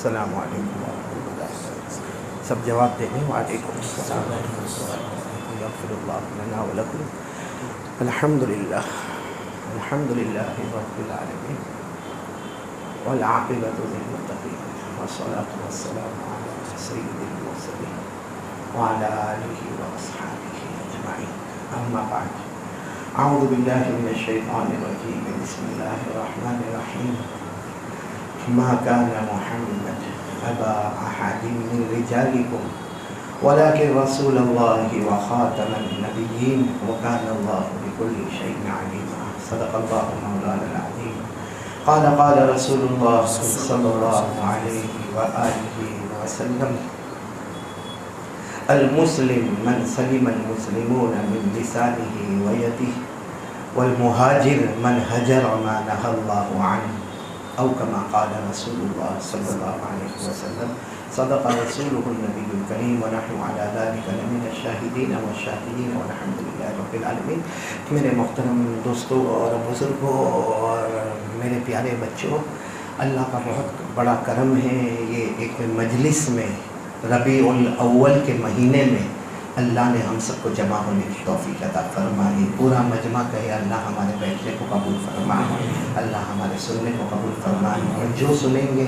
السلام علیکم ورحمۃ اللہ وبرکاتہ. سب جواب دیں گے. وعلیکم السلام ورحمۃ اللہ وبرکاتہ. یغفر اللہ لنا ولکم. الحمدللہ الحمدللہ رب العالمین والعاقبۃ للمتقین والصلاۃ والسلام علی سید المرسلین وعلی آلہ واصحابہ اجمعین. اما بعد. اعوذ باللہ من الشیطان الرجیم. بسم اللہ الرحمن الرحیم. ما كان محمد أبا أحد من رجالكم ولكن رسول الله وخاتم النبيين وكان الله بكل شيء عليما. صدق الله مولانا العظيم. قال رسول الله صلى الله عليه وآله وسلم المسلم من سلم المسلمون من لسانه ويده والمهاجر من هجر ما نهى الله عنه او كما قال رسول الله صلى الله عليه وسلم. صدق رسوله النبي الكريم ونحن على ذلك لمن الشاهدين والشاكرين والحمد لله رب العالمين. میرے محترم دوستوں اور بزرگوں اور میرے پیارے بچوں، اللہ کا بہت بڑا کرم ہے. یہ ایک مجلس میں ربیع الاول کے مہینے میں اللہ نے ہم سب کو جمع ہونے کی توفیق عطا فرمائی. پورا مجمع کہے اللہ ہمارے بیٹھنے کو قبول فرمائے، اللہ ہمارے سننے کو قبول فرمائے، اور جو سنیں گے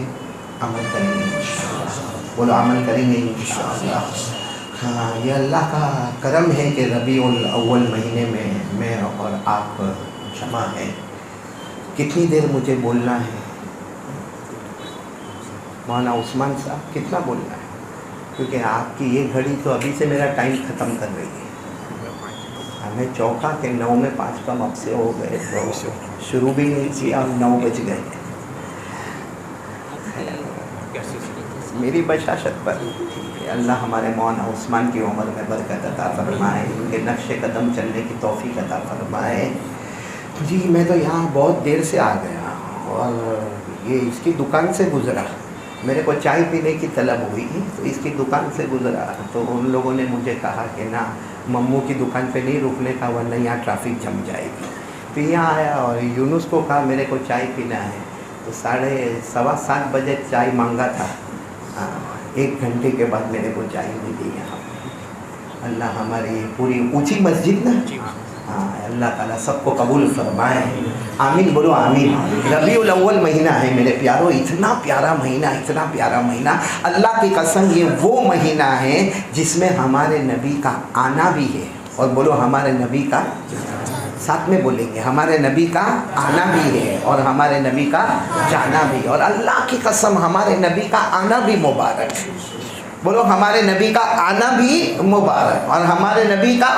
عمل کریں گے انشاءاللہ. بولو عمل کریں گے انشاءاللہ. ہاں، یہ اللہ کا کرم ہے کہ ربیع الاول مہینے میں میں اور آپ جمع ہیں. کتنی دیر مجھے بولنا ہے مولانا عثمان صاحب؟ کتنا بولنا ہے؟ کیونکہ آپ کی یہ گھڑی تو ابھی سے میرا ٹائم ختم کر رہی ہے. ہمیں چوکا کہ 9 میں 5 کم اب سے ہو گئے، تو شروع بھی نہیں کیا اور 9 بج گئے. میری بشاشت پر اللہ ہمارے مولانا عثمان کی عمر میں برکت عطا فرمائے، ان کے نقش قدم چلنے کی توفیق عطا فرمائے. جی میں تو یہاں بہت دیر سے آ گیا اور یہ اس کی دکان سے گزرا. میرے کو چائے پینے کی طلب ہوئی تو اس کی دکان سے گزرا تو ان لوگوں نے مجھے کہا کہ نہ، ممو کی دکان پہ نہیں رکنے کا ورنہ یہاں ٹریفک جم جائے گی. تو یہاں آیا اور یونس کو کہا میرے کو چائے پینا ہے، تو 7:15 بجے چائے مانگا تھا. 1 گھنٹے کے بعد میرے کو چائے ملی یہاں. اللہ ہماری پوری اونچی مسجد نا، ہاں اللہ تعالیٰ سب کو قبول فرمائے. آمین بولو آمین. ربیع الاول مہینہ ہے میرے پیاروں، اتنا پیارا مہینہ، اتنا پیارا مہینہ. اللہ کی قسم یہ وہ مہینہ ہے جس میں ہمارے نبی کا آنا بھی ہے. اور بولو ہمارے نبی کا، ساتھ میں بولیں گے، ہمارے نبی کا آنا بھی ہے اور ہمارے نبی کا جانا بھی. اور اللہ کی قسم ہمارے نبی کا آنا بھی مبارک ہے. بولو ہمارے نبی کا آنا بھی مبارک اور ہمارے نبی کا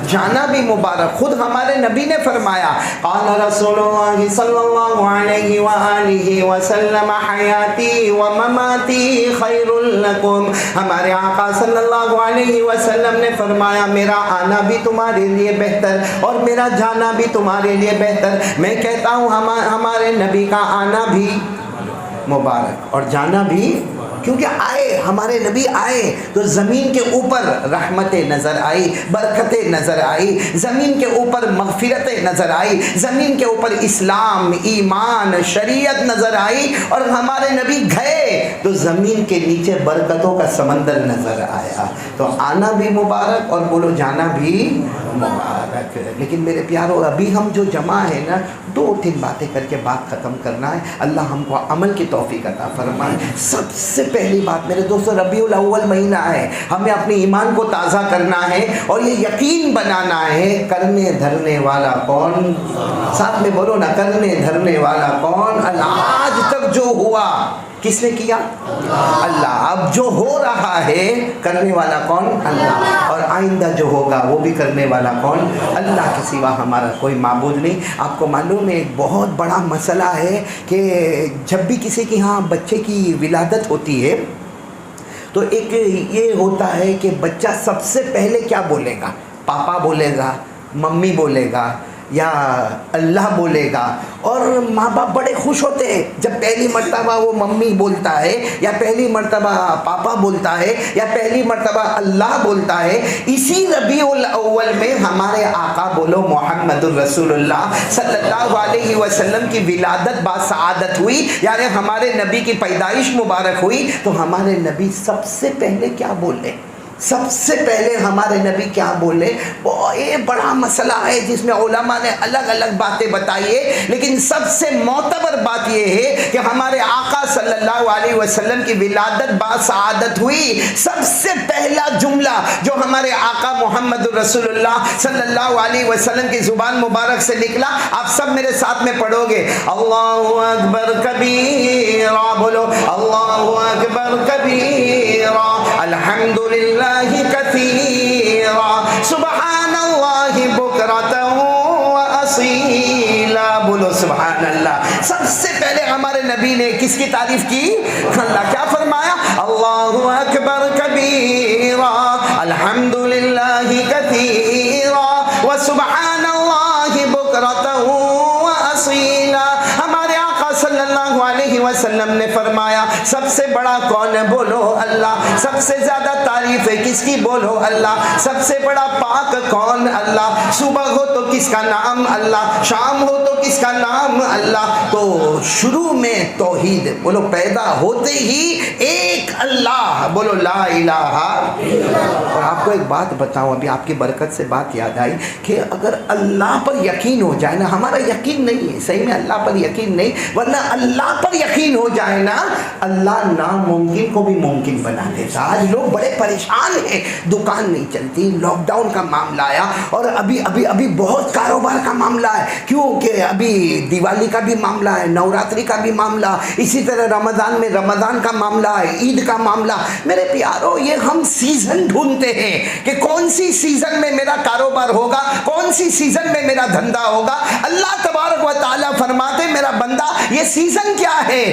جانا بھی مبارک. خود ہمارے نبی نے فرمایا، قال رسول اللہ صلی اللہ علیہ وآلہ وسلم حیاتی و مماتی خیر لکم. ہمارے آقا صلی اللہ علیہ وسلم نے فرمایا میرا آنا بھی تمہارے لیے بہتر اور میرا جانا بھی تمہارے لیے بہتر. میں کہتا ہوں ہمارے نبی کا آنا بھی مبارک اور جانا بھی، کیونکہ آئے ہمارے نبی آئے تو زمین کے اوپر رحمتیں نظر آئی، برکتیں نظر آئی، زمین کے اوپر مغفرتیں نظر آئی، زمین کے اوپر اسلام، ایمان، شریعت نظر آئی. اور ہمارے نبی گئے تو زمین کے نیچے برکتوں کا سمندر نظر آیا. تو آنا بھی مبارک اور بولو جانا بھی مبارک. لیکن میرے پیاروں ابھی ہم جو جمع ہیں نا، 2-3 باتیں کر کے بات ختم کرنا ہے. اللہ ہم کو عمل کی توفیق عطا فرمائے. سب سے پہلی بات میرے دوستو، ربیع الاول مہینہ ہے، ہمیں اپنے ایمان کو تازہ کرنا ہے اور یہ یقین بنانا ہے کرنے دھرنے والا کون. ساتھ میں بولو نا، کرنے دھرنے والا کون. آج تک جو ہوا کس نے کیا؟ اللہ. اب جو ہو رہا ہے کرنے والا کون؟ اللہ. اور آئندہ جو ہوگا وہ بھی کرنے والا کون؟ اللہ کے سوا ہمارا کوئی معبود نہیں. آپ کو معلوم ہے ایک بہت بڑا مسئلہ ہے کہ جب بھی کسی کے ہاں بچے کی ولادت ہوتی ہے تو ایک یہ ہوتا ہے کہ بچہ سب سے پہلے کیا بولے گا؟ پاپا بولے گا، ممی بولے گا، یا اللہ بولے گا. اور ماں باپ بڑے خوش ہوتے ہیں جب پہلی مرتبہ وہ ممی بولتا ہے یا پہلی مرتبہ پاپا بولتا ہے یا پہلی مرتبہ اللہ بولتا ہے. اسی ربیع الاول میں ہمارے آقا بولو محمد الرسول اللہ صلی اللہ علیہ وسلم کی ولادت باسعادت ہوئی، یعنی ہمارے نبی کی پیدائش مبارک ہوئی. تو ہمارے نبی سب سے پہلے کیا بولے؟ سب سے پہلے ہمارے نبی کیا بولے؟ یہ بڑا مسئلہ ہے جس میں علماء نے الگ الگ باتیں بتائی ہے، لیکن سب سے معتبر بات یہ ہے کہ ہمارے آقا صلی اللہ علیہ وسلم کی ولادت باسعادت ہوئی. سب سے پہلا جملہ جو ہمارے آقا محمد الرسول اللہ صلی اللہ علیہ وسلم کی زبان مبارک سے نکلا، آپ سب میرے ساتھ میں پڑھو گے. اللہ اکبر کبیرا، بولو اللہ اکبر کبیرا، الحمدللہ کثیرا، سبحان اللہ بکرۃ واصیلا، بولو سبحان اللہ. سب سے پہلے ہمارے نبی نے کس کی تعریف کی؟ اللہ. کیا فرمایا؟ اللہ اکبر کبیرا، الحمدللہ کثیرا، وسبحان اللہ بکرۃ واصیلا. ہمارے آقا صلی اللہ علیہ وسلم نے فرمایا سب سے بڑا کون ہے؟ بولو اللہ. سب سے زیادہ تعریف ہے کس کی؟ بولو اللہ. سب سے بڑا پاک کون؟ اللہ. صبح ہو تو کس کا نام؟ اللہ. شام ہو تو کس کا نام؟ اللہ. تو شروع میں توحید، بولو پیدا ہوتے ہی ایک اللہ، بولو لا الہ. اور آپ کو ایک بات بتاؤں، ابھی آپ کی برکت سے بات یاد آئی کہ اگر اللہ پر یقین ہو جائے نا، ہمارا یقین نہیں ہے صحیح میں اللہ پر یقین نہیں، ورنہ اللہ پر یقین ہو جائے نا، اللہ ناممکن کو بھی ممکن بنا دیتا. آج لوگ بڑے پریشان ہیں، دکان نہیں چلتی، لاک ڈاؤن کا معاملہ آیا، اور ابھی بہت کاروبار کا معاملہ ہے. کیوں کہ ابھی دیوالی کا بھی معاملہ ہے، نوراتری کا بھی معاملہ، اسی طرح رمضان میں رمضان کا معاملہ ہے، عید کا معاملہ. میرے پیارو، یہ ہم سیزن ڈھونڈتے ہیں کہ کون سی سیزن میں میرا کاروبار ہوگا، کون سی سیزن میں میرا دھندا ہوگا. اللہ تبارک و تعالیٰ فرماتے میرا بندہ یہ سیزن کیا ہے؟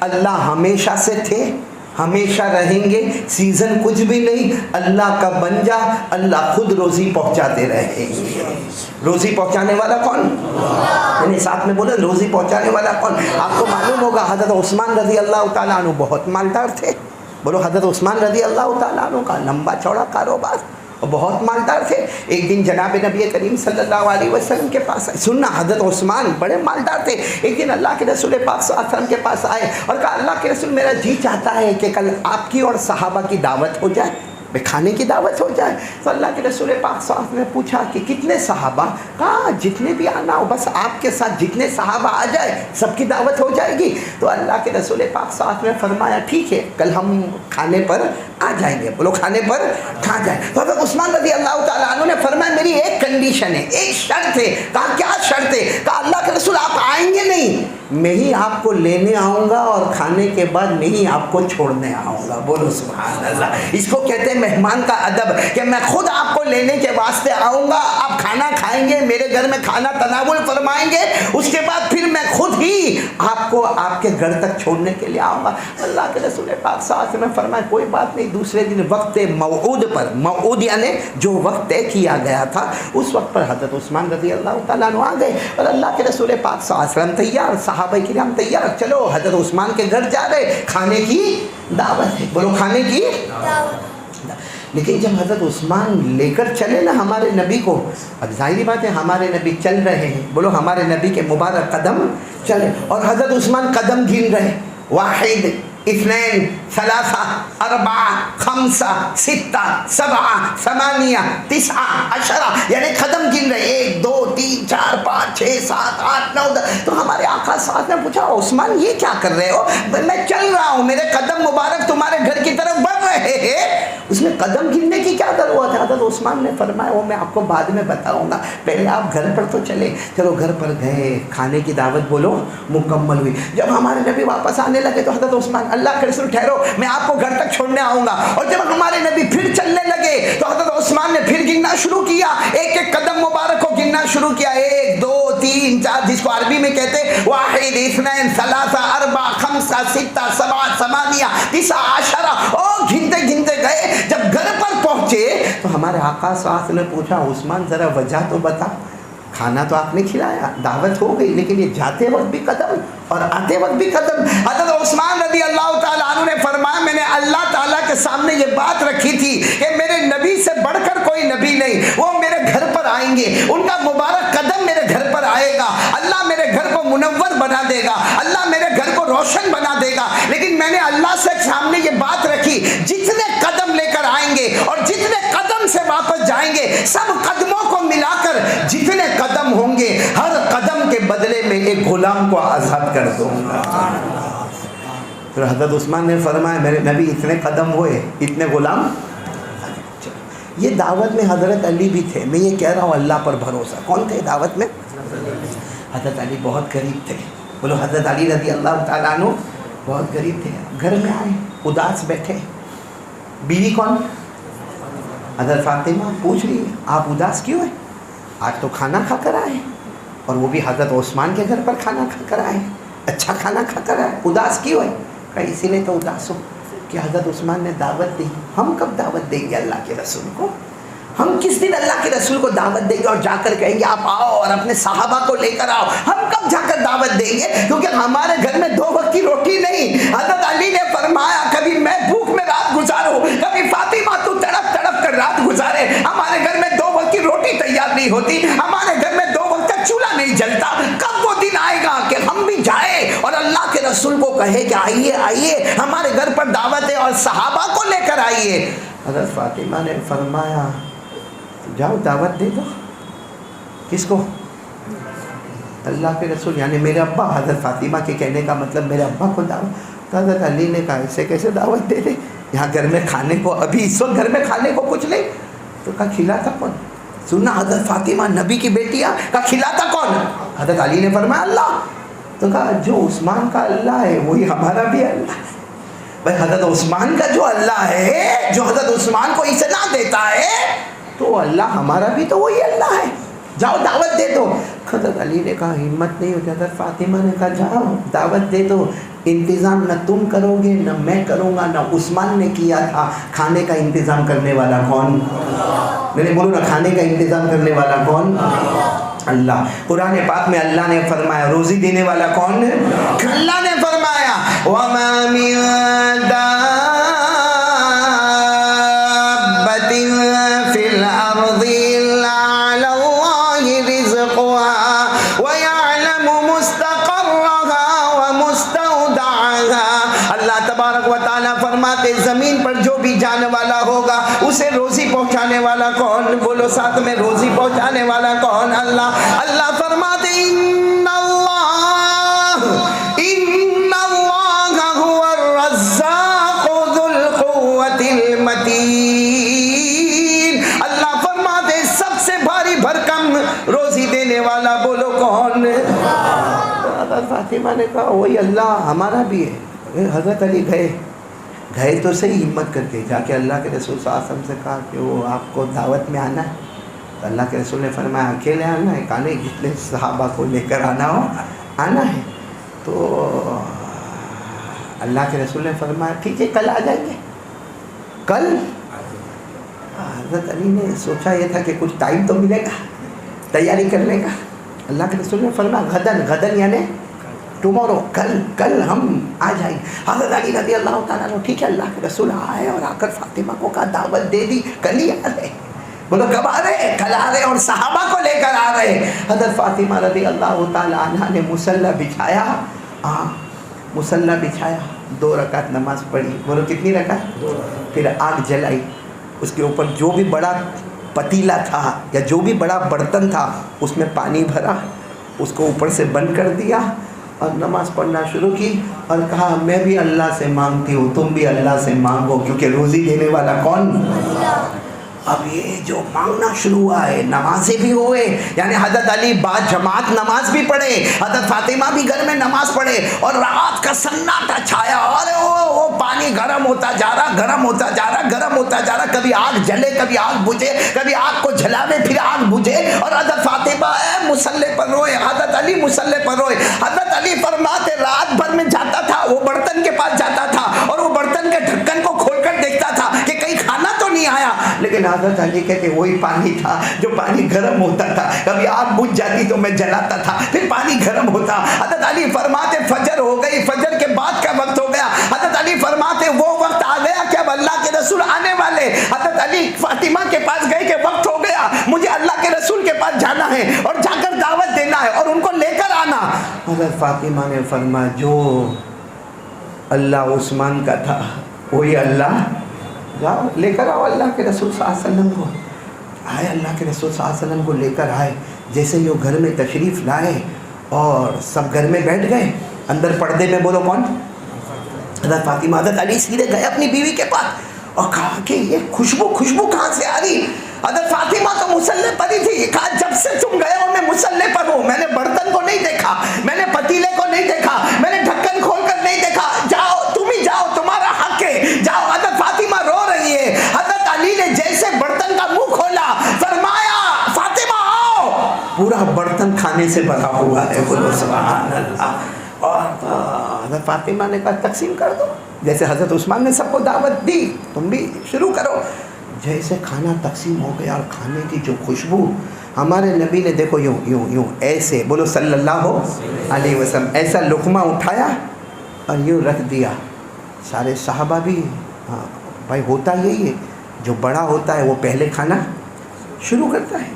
اللہ ہمیشہ سے تھے، ہمیشہ رہیں گے، سیزن کچھ بھی نہیں. اللہ کا بن جا، اللہ خود روزی پہنچاتے رہیں گے. روزی پہنچانے والا کون؟ میں نے ساتھ میں بولا روزی پہنچانے والا کون؟ آپ کو معلوم ہوگا حضرت عثمان رضی اللہ تعالیٰ عنہ بہت مالدار تھے. بولو حضرت عثمان رضی اللہ تعالیٰ عنہ کا لمبا چوڑا کاروبار اور بہت مالدار تھے. ایک دن جناب نبی کریم صلی اللہ علیہ وسلم کے پاس آئے. سننا، حضرت عثمان بڑے مالدار تھے. ایک دن اللہ کے رسول پاک صلی اللہ علیہ وسلم کے پاس آئے اور کہا اللہ کے رسول میرا جی چاہتا ہے کہ کل آپ کی اور صحابہ کی دعوت ہو جائے، کھانے کی دعوت ہو جائے. تو اللہ کے رسول پاک صلی اللہ علیہ وسلم نے پوچھا کہ کتنے صحابہ؟ کہا جتنے بھی آنا ہو، بس آپ کے ساتھ جتنے صحابہ آ جائے سب کی دعوت ہو جائے گی. تو اللہ کے رسول پاک صلی اللہ علیہ وسلم نے فرمایا ٹھیک ہے کل ہم کھانے پر آ جائیں گے. بولو کھانے پر کھا جائیں. تو حضرت عثمان رضی اللہ تعالیٰ عنہ نے فرمایا میری ایک کنڈیشن ہے، ایک شرط ہے. کہا کیا شرط ہے؟ کہا اللہ کے رسول آپ آئیں گے نہیں، میں ہی آپ کو لینے آؤں گا اور کھانے کے بعد میں ہی آپ کو چھوڑنے آؤں گا. بولو سبحان اللہ. اس کو کہتے ہیں مہمان کا ادب، کہ میں خود آپ کو لینے کے واسطے آؤں گا، آپ کھانا کھائیں گے، میرے گھر میں کھانا تناول فرمائیں گے، اس کے بعد پھر میں خود ہی آپ کو آپ کے گھر تک چھوڑنے کے لیے آؤں گا. اللہ کے رسول پاک صلی اللہ علیہ وسلم نے فرمایا کوئی بات نہیں. دوسرے دن وقت موعود پر، موعود یعنی جو وقت طے کیا گیا تھا اس وقت پر حضرت عثمان رضی اللہ تعالیٰ عنہ آ گئے اور اللہ کے رسول پاک صلی اللہ علیہ وسلم تیار، صحابہ کرام تیار، چلو حضرت عثمان کے گھر جا رہے، کھانے کی دعوت ہے. بولو کھانے کی دعوت. لیکن جب حضرت عثمان لے کر چلے نا ہمارے نبی کو، اب ظاہری بات ہے ہمارے نبی چل رہے ہیں، بولو ہمارے نبی کے مبارک قدم چلے، اور حضرت عثمان قدم گن رہے. واحد، اثنین، ثلاثہ، اربعہ، خمسہ، ستہ، سبعہ، ثمانیہ، تسعہ، عشرہ، یعنی قدم گن رہے 1 2 3 4 5 6 7 8 9 10. تو ہمارے آقا ساتھ نے پوچھا عثمان یہ کیا کر رہے ہو؟ میں چل رہا ہوں، میرے قدم مبارک تمہارے گھر کی طرف بڑھ رہے ہیں. اس میں قدم گننے کی کیا ضرورت ہے؟ حضرت عثمان نے فرمایا وہ میں آپ کو بعد میں بتاؤں گا، پہلے آپ گھر پر تو چلے. چلو گھر پر گئے، کھانے کی دعوت بولو مکمل ہوئی. جب ہمارے نبی واپس آنے لگے تو حضرت عثمان اللہ کے رسول ٹھہرو میں آپ کو گھر تک چھوڑنے آؤں گا. اور جب ہمارے نبی پھر چلنے لگے تو حضرت عثمان نے پھر گننا شروع کیا، ایک ایک قدم مبارک کو گننا شروع کیا، 1 2 3 4، جس کو عربی میں کہتے ہیں واحد، اثنین، ثلاثہ، اربعہ، خمسہ، ستہ، سبعہ، ثمانیہ، تسعہ، عشرہ، اور گنتے گنتے گئے. جب گھر پر پہنچے تو ہمارے آقا صلی اللہ علیہ وسلم نے پوچھا عثمان ذرا وجہ تو بتا، کھانا تو آپ نے کھلایا، دعوت ہو گئی، لیکن یہ جاتے وقت بھی قدم اور آتے وقت بھی قدم۔ حضرت عثمان رضی اللہ تعالیٰ عنہ نے فرمایا میں نے اللہ تعالیٰ کے سامنے یہ بات رکھی تھی کہ میرے نبی سے بڑھ کر کوئی نبی نہیں، وہ میرے گھر پر آئیں گے، ان کا مبارک قدم میرے گھر پر آئے گا، اللہ میرے گھر کو منور بنا دے گا، اللہ میرے گھر کو روشن بنا دے گا۔ لیکن میں نے اللہ سے سامنے یہ بات رکھی، جتنے قدم لے کر آئیں گے اور جتنے قدم سے واپس جائیں گے، سب قدموں کو ملا کر جتنے قدم ہوں گے، ہر قدم کے بدلے میں ایک غلام کو آزاد کر دوں گا۔ پھر حضرت عثمان نے فرمایا میرے نبی اتنے قدم ہوئے، اتنے غلام۔ یہ دعوت میں حضرت علی بھی تھے، میں یہ کہہ رہا ہوں اللہ پر بھروسہ۔ کون تھے دعوت میں؟ حضرت علی بہت قریب تھے۔ بولو حضرت علی رضی اللہ تعالیٰ عنہ بہت قریب تھے۔ گھر میں آئے اداس بیٹھے، بیوی کون؟ حضرت فاطمہ پوچھ رہی ہے آپ اداس کیوں ہیں؟ آج تو کھانا کھا کر آئے، اور وہ بھی حضرت عثمان کے گھر پر کھانا کھا کر آئے، اچھا کھانا کھا کر آئے، اداس کیوں ہے؟ کہ اسی لیے تو اداس ہو کہ حضرت عثمان نے دعوت دی، ہم کب دعوت دیں گے اللہ کے رسول کو؟ ہم کس دن اللہ کے رسول کو دعوت دیں گے اور جا کر کہیں گے آپ آؤ اور اپنے صحابہ کو لے کر آؤ؟ ہم کب جا کر دعوت دیں گے؟ کیونکہ ہمارے گھر میں 2 وقت کی روٹی نہیں۔ حضرت علی نے فرمایا کبھی میں بھوک میں رات گزاروں، کبھی فاطمہ تو تڑپ تڑپ کر رات گزارے، ہمارے گھر میں 2 وقت کی روٹی تیار نہیں ہوتی، ہمارے گھر میں 2 وقت کا چولہا نہیں جلتا۔ کب وہ دن آئے گا کہ ہم بھی جائیں اور اللہ کے رسول کو کہے کہ آئیے آئیے ہمارے گھر پر دعوت ہے اور صحابہ کو لے کر آئیے؟ حضرت فاطمہ نے فرمایا جاؤ دعوت دے دو۔ کس کو؟ اللہ کے رسول، یعنی میرے ابا۔ حضرت فاطمہ کے کہنے کا مطلب میرے ابا کو دعوت۔ حضرت علی نے کہا اسے کیسے دعوت دے دے، یہاں گھر میں کھانے کو، ابھی اس وقت گھر میں کھانے کو کچھ نہیں۔ تو کہا کھلاتا کون؟ سننا حضرت فاطمہ نبی کی بیٹیاں، کہا کھلاتا کون؟ حضرت علی نے فرمایا اللہ۔ تو کہا جو عثمان کا اللہ ہے وہی ہمارا بھی اللہ ہے۔ بھائی حضرت عثمان کا جو اللہ ہے، جو حضرت عثمان کو اطلاع دیتا ہے، تو اللہ ہمارا بھی تو وہی اللہ ہے، جاؤ دعوت دے دو۔ حضرت علی نے کہا ہمت نہیں ہوتی۔ حضرت فاطمہ نے کہا جاؤ دعوت دے دو، انتظام نہ تم کرو گے نہ میں کروں گا، نہ عثمان نے کیا تھا۔ کھانے کا انتظام کرنے والا کون؟ میرے بولو نا، کھانے کا انتظام کرنے والا کون؟ اللہ۔ قرآن پاک میں اللہ نے فرمایا روزی دینے والا کون ہے؟ اللہ نے فرمایا وَمَا مِن فرماتے زمین پر جو بھی جانے والا ہوگا اسے روزی پہنچانے والا کون؟ بولو ساتھ میں، روزی پہنچانے والا کون؟ اللہ۔ اللہ فرماتے ان اللہ هو الرزاق ذو القوة المتین۔ اللہ فرماتے سب سے بھاری بھرکم روزی دینے والا بولو کون؟ حضرت فاطمہ نے کہا وہی اللہ ہمارا بھی ہے۔ حضرت علی گئے تو صحیح ہمت کر کے جا کے اللہ کے رسول صلی اللہ علیہ وسلم سے کہا کہ وہ آپ کو دعوت میں آنا ہے۔ تو اللہ کے رسول نے فرمایا اکیلے آنا ہے؟ کہا نہیں، جتنے صحابہ کو لے کر آنا ہو آنا ہے۔ تو اللہ کے رسول نے فرمایا ٹھیک ہے کل آ جائیں گے۔ کل حضرت علی نے سوچا یہ تھا کہ کچھ ٹائم تو ملے گا تیاری کرنے کا۔ اللہ کے رسول نے فرمایا غدن یعنی ٹمورو، کل ہم آ جائیں گے۔ حضرت علی رضی اللہ تعالیٰ عنہ ٹھیک ہے، اللہ کے رسول آئے اور آ کر فاطمہ کو کہا دعوت دے دی، کل ہی آ رہے۔ بولو کب آ رہے؟ کل آ رہے، اور صحابہ کو لے کر آ رہے۔ حضرت فاطمہ رضی اللہ تعالیٰ عنہ نے مصلی بچھایا، مصلی بچھایا، 2 رکعت نماز پڑھی۔ بولو کتنی رکعت؟ 2۔ پھر آگ جلائی، اس کے اوپر جو بھی بڑا پتیلا تھا یا جو بھی بڑا برتن تھا اس میں پانی بھرا، اس کو اوپر سے بند کر دیا اور نماز پڑھنا شروع کی اور کہا میں بھی اللہ سے مانگتی ہوں، تم بھی اللہ سے مانگو، کیونکہ روزی دینے والا کون؟ اب یہ جو مانگنا شروع ہوا ہے، نمازیں بھی ہوئے، یعنی حضرت علی بعد جماعت نماز بھی پڑھے، حضرت فاطمہ بھی گھر میں نماز پڑھے، اور رات کا سناٹا چھایا، اور وہ پانی گرم ہوتا جا رہا، گرم ہوتا جا رہا، گرم ہوتا جا رہا، کبھی آگ جلے کبھی آگ بجھے، کبھی آگ کو جلاوے پھر آگ بجھے، اور حضرت فاطمہ مصلی پر روئے، حضرت علی مصلی پر روئے۔ حضرت علی فرماتے رات بھر میں جاتا تھا، وہ برتن کے پاس جاتا تھا اور وہ برتن کے ڈھکن کو کھول کر دیکھتا تھا کہ کہیں کھانا تو نہیں آیا، لیکن لیکن حضرت علی کہتے وہی پانی تھا جو پانی گرم ہوتا تھا، کبھی آگ بجھ جاتی تو میں جلاتا تھا، پھر پانی گرم ہوتا۔ حضرت علی فرماتے فجر ہو گئی، فجر کے بعد کا وقت ہو گیا، حضرت علی فرماتے وہ وقت آ گیا کہ اب اللہ کے رسول آنے والے۔ حضرت علی فاطمہ کے پاس گئے کہ وقت ہو گیا، مجھے اللہ کے رسول کے پاس جانا ہے اور جا کر دعوت دینا ہے اور ان کو لے کر آنا۔ حضرت فاطمہ نے فرمایا جو اللہ عثمان کا تھا وہی اللہ، جاؤ لے کر آؤ اللہ کے رسول صلی اللہ علیہ وسلم کو۔ آئے اللہ کے رسول صلی اللہ علیہ وسلم کو لے کر آئے، جیسے یہ گھر میں تشریف لائے اور سب گھر میں بیٹھ گئے، اندر پردے میں بولو کون؟ حضرت فاطمہ۔ حضرت علی سیدھے گئے اپنی بیوی کے پاس اور کہا کہ یہ خوشبو کہاں سے آ رہی؟ حضرت فاطمہ تو مسلح پر ہی تھی، کہا جب سے تم گئے ہو میں مسلح پر ہوں، میں نے برتن کو نہیں دیکھا، میں نے پتیلے کو نہیں دیکھا، میں نے ڈھکن کھول کر نہیں دیکھا، جاؤ تم ہی جاؤ، تمہارا حق ہے، جاؤ۔ حضرت فاطمہ رو رہی ہے، حضرت علی نے جیسے برتن کا منہ کھولا فرمایا فاطمہ آؤ، پورا برتن کھانے سے بھرا ہوا ہے، بولو سبحان اللہ۔ اور حضرت فاطمہ نے کہا تقسیم کر دو، جیسے حضرت عثمان نے سب کو دعوت دی تم بھی شروع کرو۔ جیسے کھانا تقسیم ہو گیا اور کھانے کی جو خوشبو، ہمارے نبی نے دیکھو یوں یوں یوں ایسے بولو صلی اللہ علیہ وسلم ایسا لقمہ اٹھایا اور یوں رکھ دیا۔ سارے صحابہ بھی ہاں بھائی ہوتا یہی ہے، جو بڑا ہوتا ہے وہ پہلے کھانا شروع کرتا ہے۔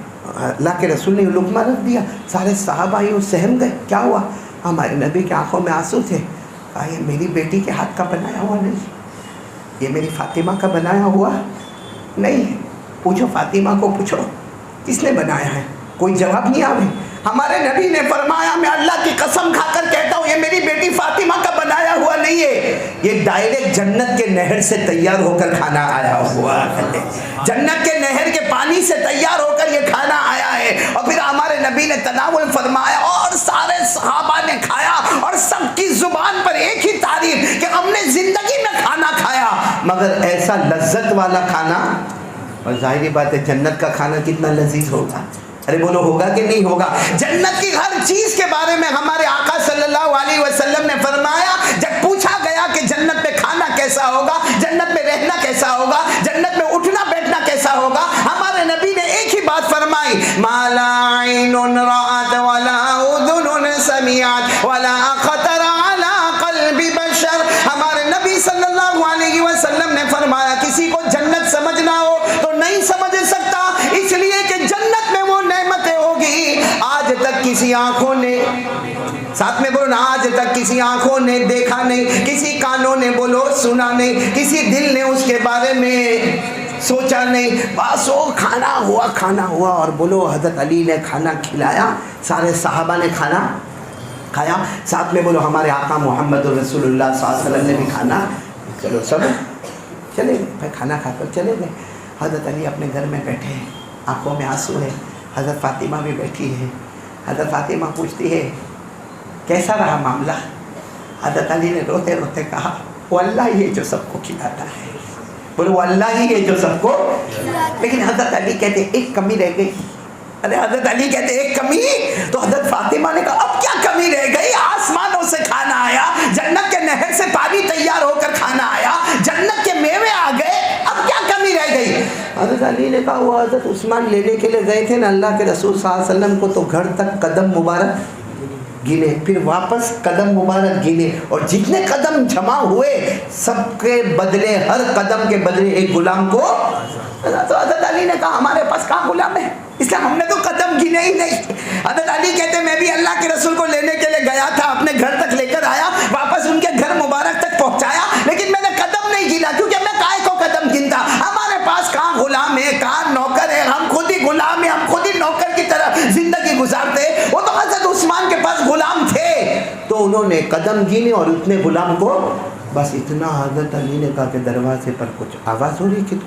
اللہ کے رسول نے لقمہ رکھ دیا، سارے صحابہ یوں سہم گئے۔ کیا ہوا؟ ہمارے نبی کی آنکھوں میں آنسو تھے۔ کہا یہ میری بیٹی کے ہاتھ کا بنایا ہوا نہیں، یہ میری فاطمہ کا بنایا ہوا نہیں ہے۔ پوچھو فاطمہ کو، پوچھو کس نے بنایا ہے، کوئی جواب نہیں آوے۔ ہمارے نبی نے فرمایا میں اللہ کی قسم کھا کر کہتا ہوں یہ میری بیٹی فاطمہ کا بنایا ہوا نہیں ہے، یہ ڈائریکٹ جنت کے نہر سے تیار ہو کر کھانا آیا ہوا ہے، جنت کے نہر کے پانی سے تیار ہو کر یہ کھانا آیا ہے۔ اور پھر ہمارے نبی نے تناول فرمایا اور سارے صحابہ نے کھایا اور سب کی زبان پر ایک ہی تعریف کہ ہم نے زندگی میں کھانا کھایا مگر ایسا لذت والا کھانا۔ اور ظاہری بات ہے جنت کا کھانا کتنا لذیذ ہوگا، ارے بولو ہوگا کہ نہیں ہوگا؟ جنت کی ہر چیز کے بارے میں ہمارے آقا صلی اللہ علیہ وسلم نے فرمایا، جب پوچھا گیا کہ جنت میں کھانا کیسا ہوگا، جنت میں رہنا کیسا ہوگا، جنت میں اٹھنا بیٹھنا کیسا ہوگا، ہمارے نبی نے ایک ہی بات فرمائی، ما لا عین رأت ولا اذن سمعت ولا خطر علی قلب بشر۔ ہمارے نبی صلی اللہ علیہ وسلم نے فرمایا کسی کو جنت سمجھنا ہو تو نہیں سمجھ سکتا، اس لیے کہ جنت میں وہ نعمتیں ہوگی آج تک کسی آنکھوں نے، ساتھ میں بولو نا، آج تک کسی آنکھوں نے دیکھا نہیں، کسی کانوں نے بولو سنا نہیں، کسی دل نے اس کے بارے میں سوچا نہیں، بس وہ کھانا ہوا اور بولو حضرت علی نے کھانا کھلایا، سارے صحابہ نے کھانا کھایا، ساتھ میں بولو ہمارے آقا محمد رسول اللہ صلی اللہ علیہ وسلم نے بھی کھانا، چلو سب چلے گئے بھائی، کھانا کھا کر چلے گئے۔ حضرت علی اپنے گھر میں بیٹھے ہیں، آنکھوں میں آنسو ہے، حضرت فاطمہ بھی بیٹھی ہے۔ حضرت فاطمہ پوچھتی ہے کیسا رہا معاملہ؟ حضرت علی نے روتے روتے کہا وہ اللہ ہی ہے جو سب کو کھلاتا ہے، بولو وہ اللہ ہی ہے جو سب کو، لیکن حضرت علی کہتے ایک کمی رہ گئی۔ ارے حضرت علی کہتے ایک کمی؟ تو حضرت فاطمہ نے کہا اب کیا کمی رہ گئی، آسمانوں سے کھانا آیا، جنت کے نہر سے پانی تیار ہو کر کھانا آیا، جنت کے میوے آ گئے، اب کیا کمی رہ گئی؟ حضرت علی نے کہا وہ حضرت عثمان لینے کے لیے گئے تھے نا اللہ کے رسول صلی اللہ علیہ وسلم کو، تو گھر تک قدم مبارک گنے، پھر واپس قدم مبارک گنے، اور جتنے قدم جمع ہوئے سب کے بدلے، ہر قدم کے بدلے ایک غلام کو۔ تو حضرت علی نے کہا ہمارے پاس کہاں غلام ہے، اس لیے ہم نے تو قدم گنے ہی نہیں۔ حضرت علی کہتے میں بھی اللہ کے رسول کو لینے کے لیے گیا تھا، اپنے گھر تک لے کر آیا، واپس ان کے گھر مبارک تک پہنچایا، لیکن میں نے قدم نہیں گنا، کیونکہ میں کائے کو قدم گنتا؟ ہمارے پاس کہاں غلام ہے، کہاں نوکر ہے، ہم خود ہی غلام ہیں، ہم خود ہی نوکر کی طرح زندگی گزارتے۔ وہ تو حضرت عثمان کے پاس غلام تھے تو انہوں نے قدم گنے اور اتنے غلام کو بس اتنا۔ حضرت علی نے کہا کہ دروازے پر کچھ آواز ہو رہی ہے،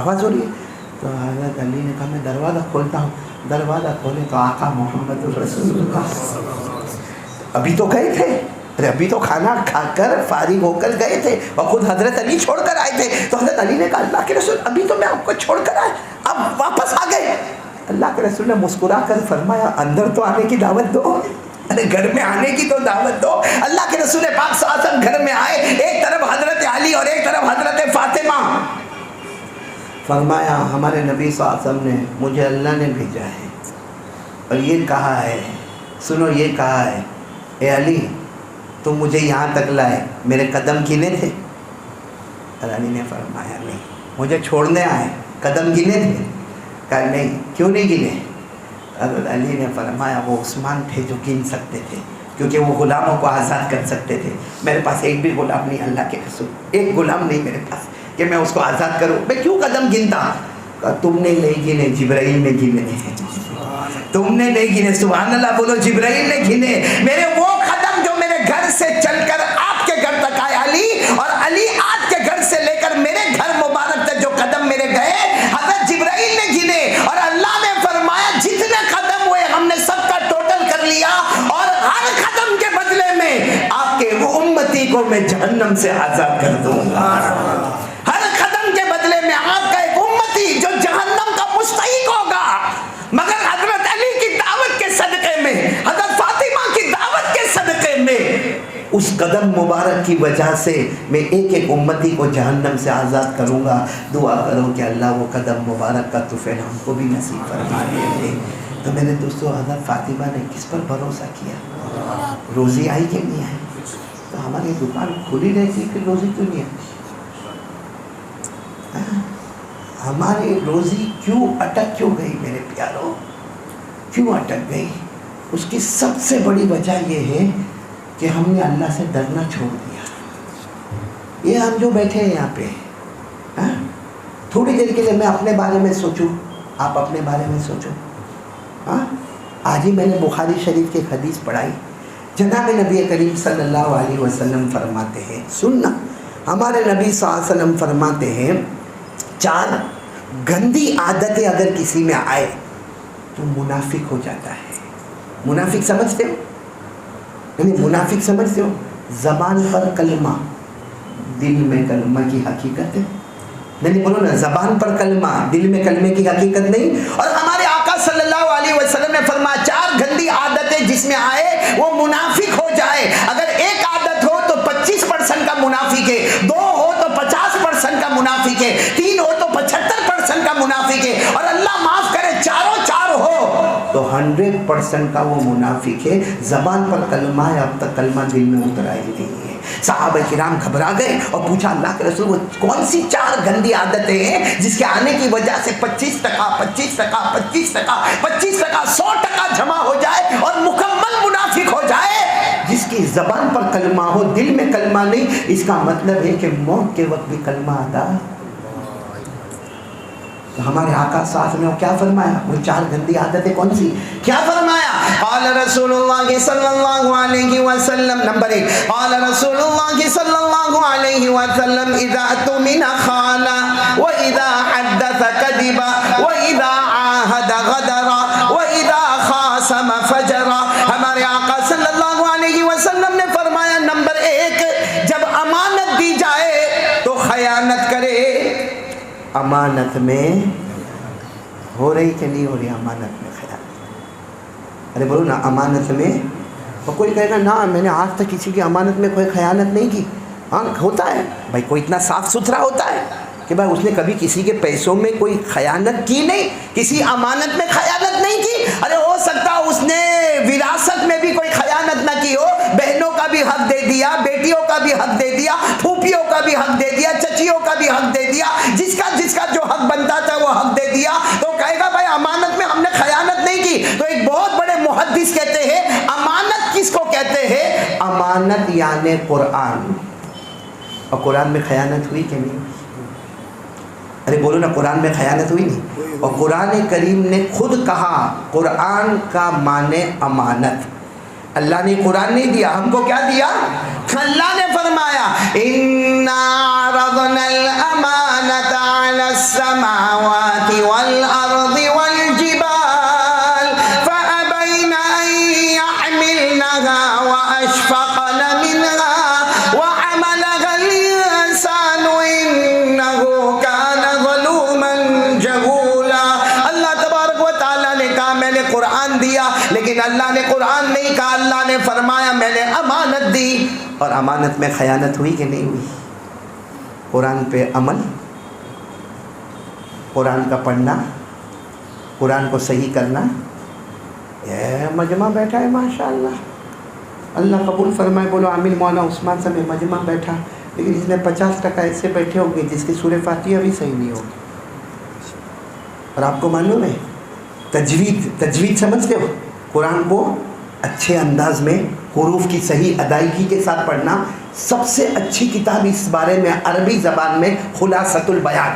آواز ہو رہی ہے، تو حضرت علی نے کہا میں دروازہ کھولتا ہوں۔ دروازہ کھولے تو آقا محمد رسول اللہ ابھی تو گئے تھے، ارے ابھی تو کھانا کھا کر فارغ ہو کر گئے تھے اور خود حضرت علی چھوڑ کر آئے تھے۔ تو حضرت علی نے کہا اللہ کے رسول ابھی تو میں آپ کو چھوڑ کر آئے، اب واپس آ گئے۔ اللہ کے رسول نے مسکرا کر فرمایا اندر تو آنے کی دعوت دو، ارے گھر میں آنے کی تو دعوت دو۔ اللہ کے رسول پاک صلی اللہ علیہ وسلم گھر میں آئے، ایک طرف حضرت علی اور ایک طرف حضرت فاطمہ۔ فرمایا ہمارے نبی صلی اللہ علیہ وسلم نے مجھے اللہ نے بھیجا ہے اور یہ کہا ہے، سنو یہ کہا ہے، اے علی تم مجھے یہاں تک لائے، میرے قدم گنے تھے؟ اور علی نے فرمایا نہیں، مجھے چھوڑنے آئے، قدم گنے تھے؟ کہا نہیں، کیوں نہیں گنے؟ حضرت علی نے فرمایا وہ عثمان تھے جو گن سکتے تھے، کیونکہ وہ غلاموں کو آزاد کر سکتے تھے، میرے پاس ایک بھی غلام نہیں، اللہ کے رسول ایک غلام نہیں میرے پاس کہ میں اس کو آزاد کروں، میں کیوں قدم گنتا؟ کہا تم نے نہیں گنے، جبرائیل نے گنے ہیں، تم نے نہیں گنے، سبحان اللہ بولو، جبرائیل نے گنے میرے وہ قدم جو میرے گھر سے چل کر آپ کے گھر تک آئے علی، اور علی آپ کے گھر سے لے کر میرے گھر مبارک تک جو قدم میرے گئے حضرت جبرائیل نے گنے، اور اللہ نے فرمایا جتنے قدم ہوئے ہم نے سب کا ٹوٹل کر لیا، اور ہر قدم کے بدلے میں آپ کے وہ امتی کو میں جہنم سے آزاد کر دوں گا، ہر قدم کے بدلے میں آپ کا ایک امتی جو جہنم کا مستحق ہوگا، مگر حضرت علی کی دعوت کے صدقے میں، حضرت فاطمہ کی دعوت کے صدقے میں، اس قدم مبارک کی وجہ سے میں ایک ایک امتی کو جہنم سے آزاد کروں گا۔ دعا کرو کہ اللہ وہ قدم مبارک کا طفیل ہم کو بھی نصیب فرما دے۔ تو میرے دوستو حضرت فاطمہ نے کس پر بھروسہ کیا؟ روزی آئی کہ نہیں آئی؟ تو ہماری دکان کھلی رہتی پھر روزی کیوں نہیں آتی؟ ہماری روزی کیوں اٹک کیوں گئی میرے پیاروں؟ کیوں اٹک گئی؟ اس کی سب سے بڑی وجہ یہ ہے کہ ہم نے اللہ سے ڈرنا چھوڑ دیا۔ یہ ہم جو بیٹھے ہیں یہاں پہ، تھوڑی دیر کے لیے میں اپنے بارے میں سوچوں، آپ اپنے بارے میں سوچو۔ آج ہی میں نے بخاری شریف کی حدیث پڑھائی، جناب نبی کریم صلی اللہ علیہ وسلم فرماتے ہیں، سننا، ہمارے نبی صلی اللہ علیہ وسلم فرماتے ہیں 4 گندی عادتیں اگر کسی میں آئے تو منافق ہو جاتا ہے۔ منافق سمجھتے ہو؟ یعنی منافق سمجھتے ہو؟ زبان پر کلمہ، دل میں کلمہ کی حقیقت ہے، نہیں بولو نا، زبان پر کلمہ، دل میں کلمے کی حقیقت نہیں۔ اور ہمارے آقا صلی اللہ علیہ وسلم نے فرمایا 4 گندی عادتیں جس میں آئے وہ منافق ہو جائے۔ اگر ایک عادت ہو تو 25% کا منافق ہے، 2 ہو تو 50% کا منافق ہے، 3 ہو تو 75% کا منافق ہے، اور اللہ معاف کرے 4 ہو تو 100% کا وہ منافق ہے۔ زبان پر کلمہ ہے، اب تک کلمہ دل میں اترا ہی نہیں ہے۔ صحابہ کرام گھبرا گئے اور پوچھا اللہ کے رسول وہ کون سی 4 گندی عادتیں ہیں جس کے آنے کی وجہ سے 25% 100% جمع ہو جائے اور مکمل منافق ہو جائے؟ جس کی زبان پر کلمہ ہو، دل میں کلمہ نہیں، اس کا مطلب ہے کہ موت کے وقت بھی کلمہ ادا۔ تو ہمارے آقا صاحب نے کیا فرمایا؟ وہ 4 گندی عادتیں کون سی؟ کیا فرمایا؟ قال رسول اللہ صلی اللہ علیہ وسلم، نمبر 1، قال رسول اللہ صلی اللہ علیہ وسلم اذا اؤتمن خان واذا حدث کذب واذا عاهد غدر واذا خاصم فجر۔ ہمارے آقا صلی اللہ علیہ وسلم نے فرمایا نمبر 1، جب امانت دی جائے تو خیانت کرے۔ امانت میں ہو رہی کہ نہیں ہو رہی؟ امانت میں خیانت، ارے بولو نا، امانت میں۔ اور کوئی کہے گا نا میں نے آج تک کسی کی امانت میں کوئی خیانت نہیں کی۔ ہاں ہوتا ہے بھائی، کوئی اتنا صاف ستھرا ہوتا ہے کہ بھائی اس نے کبھی کسی کے پیسوں میں کوئی خیانت کی نہیں، کسی امانت میں خیانت نہیں کی۔ ارے ہو سکتا اس نے وراثت میں بھی کوئی خیانت نہ کی ہو، بہنوں کا بھی حق دے دیا، بیٹیوں کا بھی حق دے دیا، پھوپھیوں کا بھی حق دے دیا، چچیوں کا بھی حق دے دیا، جس کا جو حق بنتا تھا وہ حق دے دیا، تو کہے گا بھائی امانت میں ہم نے خیانت نہیں کی۔ تو ایک بہت بڑے محدث کہتے ہیں امانت کس کو کہتے ہیں؟ امانت یعنی قرآن۔ اور قرآن میں خیانت ہوئی کہ نہیں؟ ارے بولو نا، قرآن میں خیانت ہوئی نہیں؟ اور قرآن کریم نے خود کہا قرآن کا معنی امانت۔ اللہ نے قرآن نہیں دیا، ہم کو کیا دیا؟ اللہ نے فرمایا اِنَّا عَرَضْنَا الْأَمَانَةَ عَلَى السَّمَاوَاتِ وَالْأَرْضِ وَالْجِبَالِ فَأَبَيْنَ أَن يَحْمِلْنَهَا وَأَشْفَقْنَ مِنْهَا وَحَمَلَهَا الْإِنسَانُ إِنَّهُ كَانَ ظَلُومًا جَهُولًا۔ اللہ تبارک و تعالیٰ نے کہا میں نے قرآن دیا، لیکن اللہ نے قرآن نہیں کہا، اللہ نے فرمایا میں نے امانت دی۔ اور امانت میں خیانت ہوئی کہ نہیں ہوئی؟ قرآن پہ عمل، قرآن کا پڑھنا, قرآن کو صحیح کرنا. یہ مجمع بیٹھا ہے ماشاء اللہ, اللہ قبول فرمائے. بولو عامل مولانا عثمان صاحب مجمع بیٹھا, لیکن اس میں 50% ایسے بیٹھے ہوں گے جس کی سورہ فاتحہ بھی صحیح نہیں ہوگی. اور آپ کو معلوم ہے تجوید سمجھتے ہو؟ قرآن کو اچھے انداز میں حروف کی صحیح ادائیگی کے ساتھ پڑھنا. سب سے اچھی کتاب اس بارے میں عربی زبان میں خلاصۃ البیان,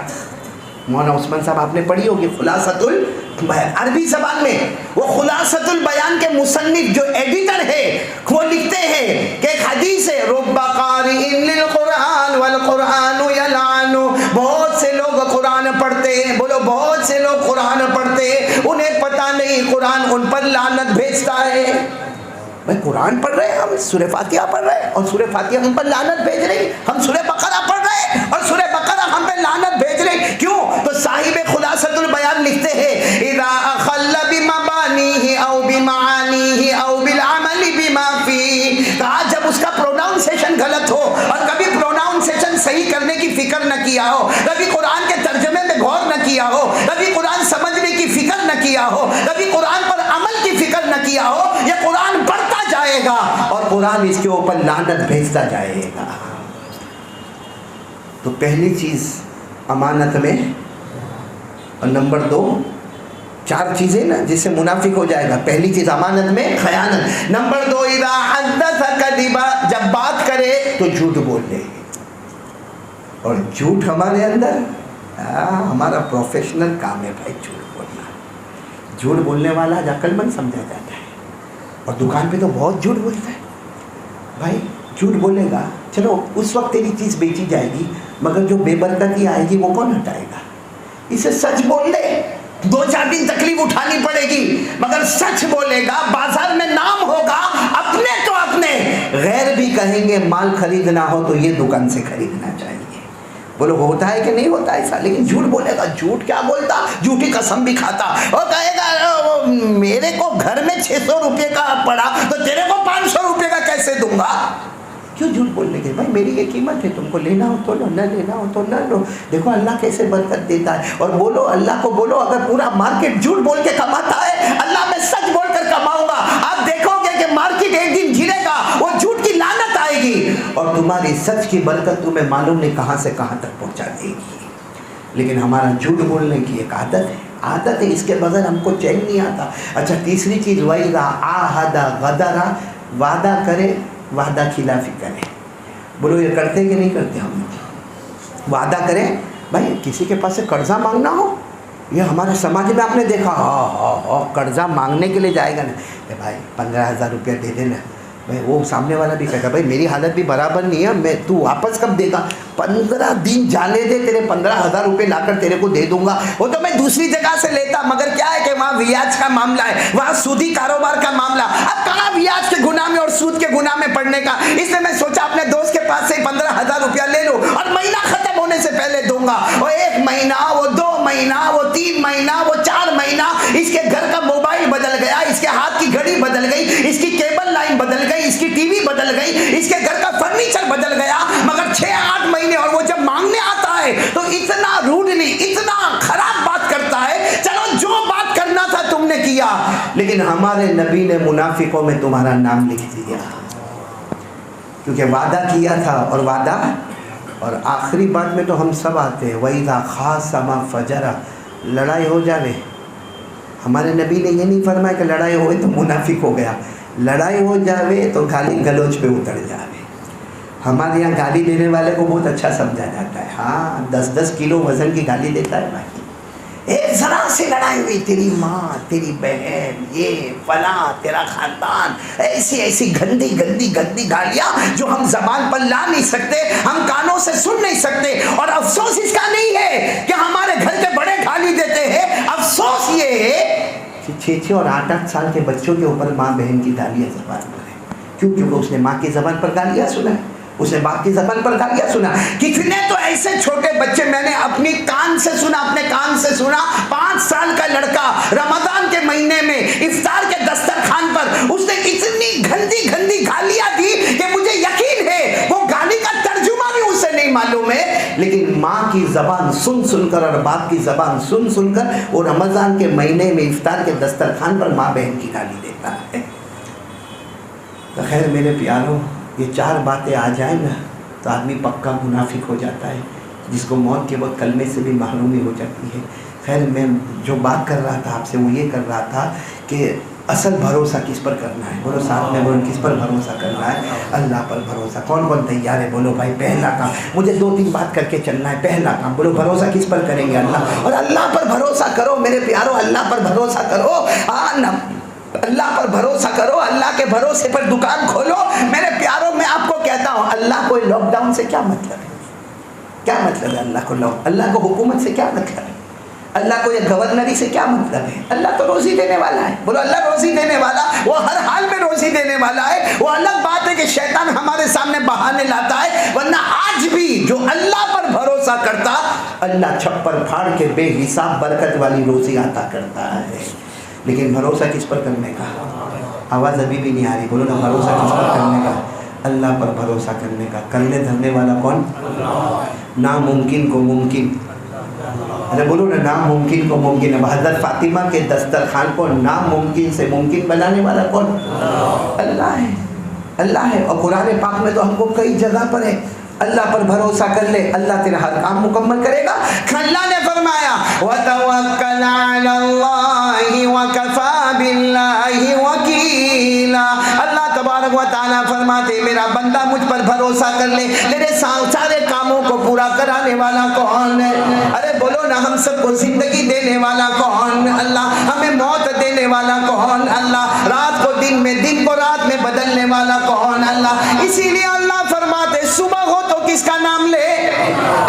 مولانا عثمان صاحب آپ نے پڑھی ہوگی خلاصۃ البیان عربی زبان میں. وہ خلاصۃ البیان کے مصنف جو ایڈیٹر ہے وہ لکھتے ہیں کہ ایک حدیث ہے رب قارئ للقرآن والقرآن یلعن. بہت سے لوگ قرآن پڑھتے ہیں, بولو بہت سے لوگ قرآن پڑھتے ہیں, انہیں پتہ نہیں قرآن ان پر لعنت بھیجتا ہے. بھائی قرآن پڑھ رہے ہیں, ہم سورہ فاتحہ پڑھ رہے ہیں اور سورہ فاتحہ ہم پر لعنت بھیج رہی. ہم سورہ بقرہ پڑھ رہے ہیں اور سورہ بقرہ ہم پہ لعنت بھیج رہی. کیوں؟ تو صاحب خلاصۃ البیان لکھتے ہیں اذا اخل بمبانیہ او بمعانیہ او بالعمل بما فیہ. کہا جب اس کا پروناؤنسیشن غلط ہو اور کبھی پروناؤنسیشن صحیح کرنے کی فکر نہ کیا ہو, کبھی قرآن کے ترجمے میں غور نہ کیا ہو, کبھی قرآن سمجھنے کی فکر نہ کیا ہو, کبھی قرآن پر عمل کی فکر نہ کیا ہو, یہ قرآن پڑھتا جائے گا اور قرآن اس کے اوپر لعنت بھیجتا جائے گا. تو پہلی چیز امانت میں, اور نمبر 2 4 چیزیں نا جس سے منافق ہو جائے گا. پہلی چیز امانت میں خیانت. نمبر 2 اذا حدث کذبا, جب بات کرے تو جھوٹ بول لے. اور جھوٹ ہمارے اندر ہمارا پروفیشنل کام ہے بھائی, جھوٹ بولنا. جھوٹ بولنے والا آج عقل مند سمجھا جاتا ہے, اور دکان پہ تو بہت جھوٹ بولتا ہے. بھائی جھوٹ بولے گا, چلو اس وقت تیری چیز بیچی جائے گی, مگر جو بے برکتی آئے گی وہ کون ہٹائے گا؟ اسے سچ بول لے, 2-4 دن تکلیف اٹھانی پڑے گی, مگر سچ بولے گا, بازار میں نام ہوگا. اپنے تو اپنے, غیر بھی کہیں گے مال خریدنا ہو تو یہ دکان سے خریدنا چاہیے. بولو ہوتا ہے کہ نہیں ہوتا ایسا؟ لیکن جھوٹ بولے گا. جھوٹ کیا بولتا؟ جھوٹی قسم بھی کھاتا. وہ کہے گا میرے کو گھر میں 600 روپے کا پڑا تو تیرے کو 500 روپے کا کیسے دوں گا؟ کیوں جھوٹ بولنے کے؟ بھائی میری یہ قیمت ہے, تم کو لینا ہو تو لو, نہ لینا ہو تو نہ لو. دیکھو اللہ کیسے برکت دیتا ہے. اور بولو اللہ کو بولو, اگر پورا مارکیٹ جھوٹ بول کے کماتا ہے, اللہ میں سچ بول کر کماؤں گا. آپ دیکھو گے کہ مارکیٹ ایک دن گرے گا, وہ جھوٹ کی لعنت آئے گی, اور تمہاری سچ کی برکت تمہیں معلوم نہیں کہاں سے کہاں تک پہنچا دے گی. لیکن ہمارا جھوٹ بولنے کی ایک عادت ہے, اس کے بغیر ہم کو چین نہیں آتا. اچھا تیسری چیز وَإِذَا عَاهَدَ غَدَرَ, وعدہ کرے وعدہ خلافی کرے. بولو یہ کرتے کہ نہیں کرتے؟ ہم وعدہ کریں. بھائی کسی کے پاس سے قرضہ مانگنا ہو, یہ ہمارے سماج میں آپ نے دیکھا, قرضہ مانگنے کے لیے جائے گا نا, بھائی 15,000 روپیہ دے دینا. بھائی وہ سامنے والا بھی کہتا بھائی میری حالت بھی برابر نہیں ہے, تو واپس کب دے گا؟ 15 دن جانے دے, تیرے 15,000 روپے لا کر تیرے کو دے دوں گا. وہ تو میں دوسری جگہ سے لیتا, مگر کیا ہے کہ وہاں ویاج کا معاملہ ہے, وہاں سودی کاروبار کا معاملہ. اب کہاں ویاج کے گناہ میں اور سود کے گناہ میں پڑنے کا؟ اس لیے میں سوچا اپنے دوست کے پاس سے 15,000 روپیہ لے لو اور مہینہ ختم ہونے سے پہلے دوں گا. وہ 1 مہینہ, وہ 2 مہینہ, وہ 3 مہینہ, وہ 4 مہینہ, اس کے گھر کا موبائل بدل گیا, اس کے ہاتھ کی گھڑی بدل گئی, اس کی کیبل لائن بدل گئی, اس کی ٹی وی بدل گئی, اس کے گھر کا فرنیچر بدل گیا, مگر 6-8 مہینے. اور وہ جب مانگنے آتا ہے تو اتنا روڈلی, اتنا خراب بات کرتا ہے. چلو جو بات کرنا تھا تم نے کیا, لیکن ہمارے نبی نے منافقوں میں تمہارا نام لکھ دیا, کیونکہ وعدہ کیا تھا. اور وعدہ, اور آخری بات میں تو ہم سب آتے ہیں وَإِذَا خَاصَمَ فَجَرَ, لڑائی ہو جاوے. ہمارے نبی نے یہ نہیں فرمایا کہ لڑائی ہوئے تو منافق ہو گیا, لڑائی ہو جاوے تو گالی گلوچ پہ اتر جاوے. ہمارے یہاں گالی دینے والے کو بہت اچھا سمجھا جاتا ہے. ہاں 10-10 کلو وزن کی گالی دیتا ہے بھائی. ایک ذرا سے لڑائی ہوئی, تیری ماں, تیری بہن, یہ فلاں, تیرا خاندان, ایسی ایسی گندی گندی گندی گالیاں جو ہم زبان پر لا نہیں سکتے, ہم کانوں سے سن نہیں سکتے. اور افسوس اس کا نہیں ہے کہ ہمارے گھر کے بڑے گالی دیتے ہیں, افسوس یہ ہے کہ 6 اور 8 سال کے بچوں کے اوپر ماں بہن کی گالیاں زبان پر ہے. کیوں؟ کیونکہ اس نے ماں کی زبان پر گالیاں سنا ہے, اس نے باپ کی زبان پر گالیاں سنا. کتنے تو ایسے چھوٹے بچے میں نے اپنے کان سے سنا, 5 سال کا لڑکا رمضان کے مہینے میں افطار کے دسترخوان پر اس نے اتنی گندی گندی گالیاں دی کہ مجھے یقین ہے وہ گالی کا ترجمہ بھی اسے نہیں معلوم ہے, لیکن ماں کی زبان سن سن کر اور باپ کی زبان سن سن کر وہ رمضان کے مہینے میں افطار کے دسترخوان پر ماں بہن کی گالی دیتا ہے۔ تو خیر میرے پیاروں، یہ 4 باتیں آ جائیں نا تو آدمی پکا منافق ہو جاتا ہے، جس کو موت کے وقت کلمے سے بھی محرومی ہو جاتی ہے۔ خیر میں جو بات کر رہا تھا آپ سے وہ یہ کر رہا تھا کہ اصل بھروسہ کس پر کرنا ہے؟ بولو ساتھ میں بولو، کس پر بھروسہ کرنا ہے؟ اللہ پر بھروسہ۔ کون کون تیار ہے؟ بولو بھائی پہلا کام، مجھے 2-3 بات کر کے چلنا ہے۔ پہلا کام بولو، بھروسہ کس پر کریں گے؟ اللہ۔ اور اللہ پر بھروسہ کرو میرے پیاروں، اللہ پر بھروسہ کرو۔ اللہ پر بھروسہ کرو، اللہ کے بھروسے پر دکان کھولو۔ میرے پیاروں میں آپ کو کہتا ہوں، اللہ کو لاک ڈاؤن سے کیا مطلب ہے؟ کیا مطلب ہے اللہ کو اللہ کو حکومت سے کیا مطلب ہے؟ اللہ کو یہ گورنری سے کیا مطلب ہے؟ اللہ تو روزی دینے والا ہے۔ بولو اللہ روزی دینے والا، وہ ہر حال میں روزی دینے والا ہے۔ وہ الگ بات ہے کہ شیطان ہمارے سامنے بہانے لاتا ہے، ورنہ آج بھی جو اللہ پر بھروسہ کرتا، اللہ چھپر پھاڑ کے بے حساب برکت والی روزی عطا کرتا ہے۔ لیکن بھروسہ کس پر کرنے کا؟ آواز ابھی بھی نہیں آ رہی، بولو نا، بھروسہ کس پر کرنے کا؟ اللہ پر بھروسہ کرنے کا۔ کرنے دھرنے والا کون؟ ناممکن کو ممکن، ارے بولو نا، ناممکن کو ممکن ہے۔ حضرت فاطمہ کے دسترخوان کو ناممکن سے ممکن بنانے والا کون؟ اللہ ہے، اللہ ہے۔ اور قرآن پاک میں تو ہم کو کئی جگہ پر ہے، اللہ پر بھروسہ کر لے، اللہ تیرا ہر کام مکمل کرے گا۔ اللہ نے فرمایا وَتَوَكَّلْ عَلَى اللَّهِ وَكَفَى بِاللَّهِ وَكِيلًا۔ اللہ تبارک و تعالیٰ فرماتے میرا بندہ مجھ پر بھروسہ کر لے، میرے سارے کاموں کو پورا کرانے والا کون ہے؟ ارے بولو نا، ہم سب کو زندگی دینے والا کون؟ اللہ۔ ہمیں موت دینے والا کون؟ اللہ۔ رات کو دن میں، دن کو رات میں بدلنے والا کون؟ اللہ۔ اسی لیے اللہ فرماتے صبح ہو تو کس کا نام لے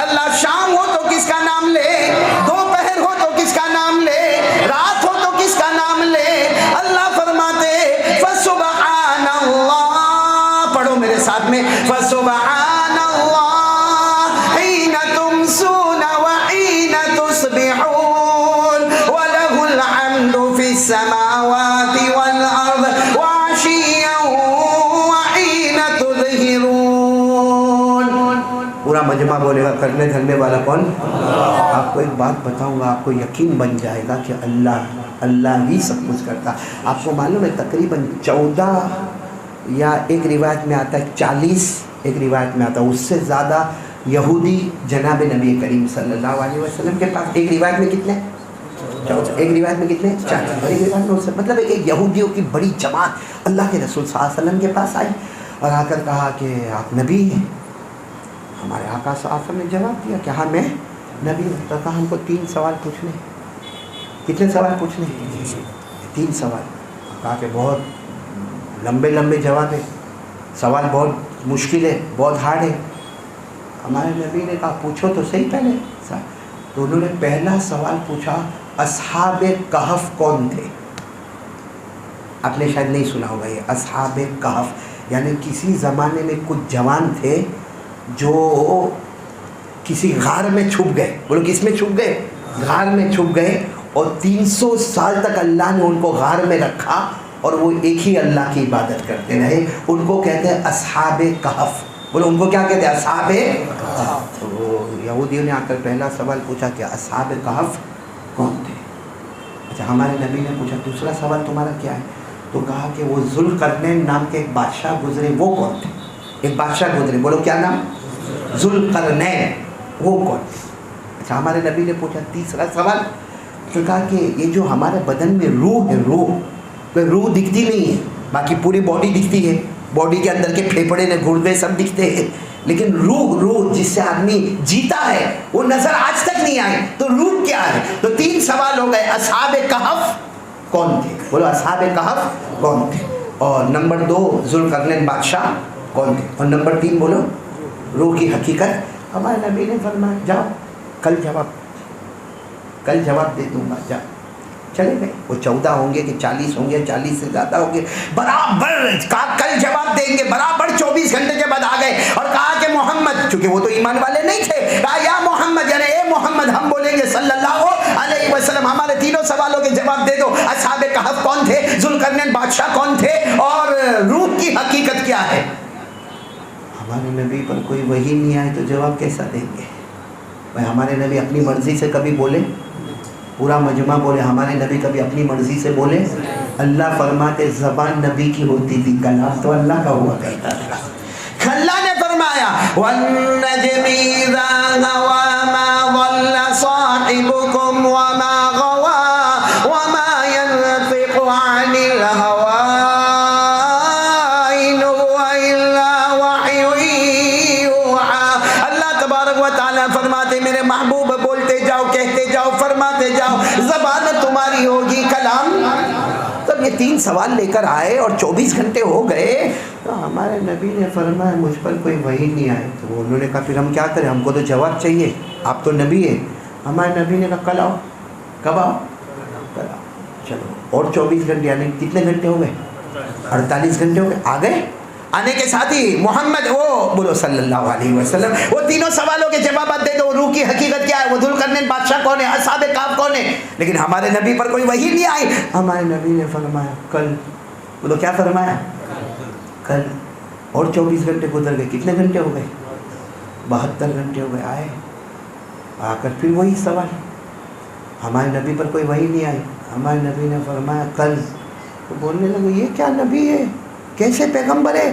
اللہ، شام ہو تو کس کا نام لے، دوپہر ہو تو کس کا نام لے، رات ہو تو کس کا نام لے۔ اللہ فرماتے فسبحان اللہ، پڑھو میرے ساتھ میں، فسبحان اللہ حین تمسون وحین تصبحون وله الحمد فی السماوات والارض وعشیا وحین تظہرون۔ پورا مجمع بولے گا کرنے دھرنے والا کون؟ آپ کو ایک بات بتاؤں گا، آپ کو یقین بن جائے گا کہ اللہ ہی سب کچھ کرتا۔ آپ کو معلوم ہے تقریباً 14 یا ایک روایت میں آتا ہے 40، ایک روایت میں آتا ہے اس سے زیادہ یہودی جناب نبی کریم صلی اللہ علیہ وسلم کے پاس۔ ایک روایت میں کتنے؟ 14۔ ایک روایت میں کتنے؟ 40۔ ایک روایت میں مطلب ایک یہودیوں کی بڑی جماعت اللہ کے رسول صلی اللہ علیہ وسلم کے پاس آئی اور آ کر کہا کہ آپ نبی ہیں؟ ہمارے آقا صلی اللہ علیہ وسلم نے جواب دیا کہ ہاں میں نبی ہوں۔ تو کہا ہم کو 3 سوال پوچھنے۔ کتنے سوال پوچھنے؟ 3 سوال۔ کہا کہ بہت لمبے لمبے جواب ہے، سوال بہت مشکل ہے، بہت ہارڈ ہے۔ ہمارے نبی نے کہا پوچھو تو صحیح پہلے۔ تو انہوں نے پہلا سوال پوچھا اصحاب کہف کون تھے؟ آپ نے شاید نہیں سنا ہوگا یہ اصحاب کہف، یعنی کسی زمانے میں کچھ جوان تھے جو کسی غار میں چھپ گئے۔ بولو کس میں چھپ گئے؟ غار میں چھپ گئے، اور 300 سال تک اللہ نے ان کو غار میں رکھا اور وہ ایک ہی اللہ کی عبادت کرتے رہے۔ ان کو کہتے ہیں اصحاب کہف۔ بولو ان کو کیا کہتے ہیں؟ اصحاب کہف۔ تو یہودیوں نے آ کر پہلا سوال پوچھا کہ اصحاب کہف کون تھے؟ اچھا، ہمارے نبی نے پوچھا دوسرا سوال تمہارا کیا ہے؟ تو کہا کہ وہ ذوالقرنین نام کے ایک بادشاہ گزرے، وہ کون تھے؟ ایک بادشاہ گزرے، بولو کیا نام؟ ذوالقرنین، وہ کون تھے؟ اچھا، ہمارے نبی نے پوچھا تیسرا سوال، تو کہا کہ یہ جو ہمارے بدن میں روح ہے، روح دکھتی نہیں ہے، باقی پوری باڈی دکھتی ہے، باڈی کے اندر کے پھیپڑے نے گردے سب دکھتے ہیں، لیکن روح جس سے آدمی جیتا ہے وہ نظر آج تک نہیں آئی، تو روح کیا ہے؟ تو 3 سوال ہو گئے۔ اصحاب کہف کون تھے؟ بولو اصحاب کہف کون تھے؟ اور نمبر 2 ذوالقرنین بادشاہ کون تھے؟ اور نمبر 3 بولو روح کی حقیقت۔ ہمارے نبی نے فرمایا جاؤ کل جواب دے دوں گا، جاؤ۔ چلے گئے۔ وہ 14 ہوں گے کہ 40 ہوں گے، 40 سے زیادہ ہوں گے، برابر کہا کل جواب دیں گے، برابر 24 گھنٹے کے بعد آ گئے اور کہا کہ محمد، چونکہ وہ تو ایمان والے نہیں تھے، کہا یا محمد، یعنی اے محمد، ہم بولیں گے صلی اللہ علیہ وسلم، ہمارے تینوں سوالوں کے جواب دے دو۔ اصحاب کہف کون تھے؟ ذوالقرنین بادشاہ کون تھے؟ اور روح کی حقیقت کیا ہے؟ ہمارے نبی پر کوئی وحی نہیں آئے تو جواب کیسا دیں گے؟ بھائی ہمارے نبی اپنی مرضی سے کبھی بولے؟ پورا مجمع بولے ہمارے نبی کبھی اپنی مرضی سے بولے؟ اللہ فرماتے زبان نبی کی ہوتی تھی، کلام تو اللہ کا ہوا کرتا تھا۔ اللہ نے فرمایا وَالنَّجْمِ إِذَا هَوَىٰ مَا ضَلَّ صَاحِبُكُمْ وَمَا غَوَىٰ وَمَا يَنطِقُ عَنِ الْهَوَىٰ إِنْ هُوَ إِلَّا وَحْيٌ يُوحَىٰ۔ اللہ تبارک و تعالیٰ فرماتے میرے محبوب بولتے جاؤ، کہتے جاؤ، فرماتے جاؤ، زبان تمہاری ہوگی، کلام۔ تب یہ 3 سوال لے کر آئے اور 24 گھنٹے ہو گئے تو ہمارے نبی نے فرمایا مجھ پر کوئی وحی نہیں آئے۔ تو انہوں نے کہا پھر ہم کیا کریں، ہم کو تو جواب چاہیے، آپ تو نبی ہیں۔ ہمارے نبی نے کہا کل آؤ۔ کب آؤ؟ کل آؤ۔ چلو اور 24 گھنٹے یعنی کتنے گھنٹے ہو گئے؟ 48 گھنٹے ہو گئے۔ آ گئے؟ آنے کے ساتھ ہی محمد وہ بولو صلی اللہ علیہ وسلم وہ تینوں سوالوں کے جوابات دے دو۔ روح کی حقیقت کیا ہے، وہ ذوالقرنین بادشاہ کون ہے، اصحاب کہف کون ہے، لیکن ہمارے نبی پر کوئی وحی نہیں آئی۔ ہمارے نبی نے فرمایا کل، بولو کیا فرمایا؟ کل۔ اور 24 گھنٹے گزر گئے، کتنے گھنٹے ہو گئے؟ 72 گھنٹے ہو گئے۔ آئے، آ کر پھر وہی سوال، ہمارے نبی پر کوئی وحی نہیں آئی۔ ہمارے نبی نے فرمایا کل۔ تو بولنے لگے یہ کیا نبی ہے، کیسے پیغمبر ہے،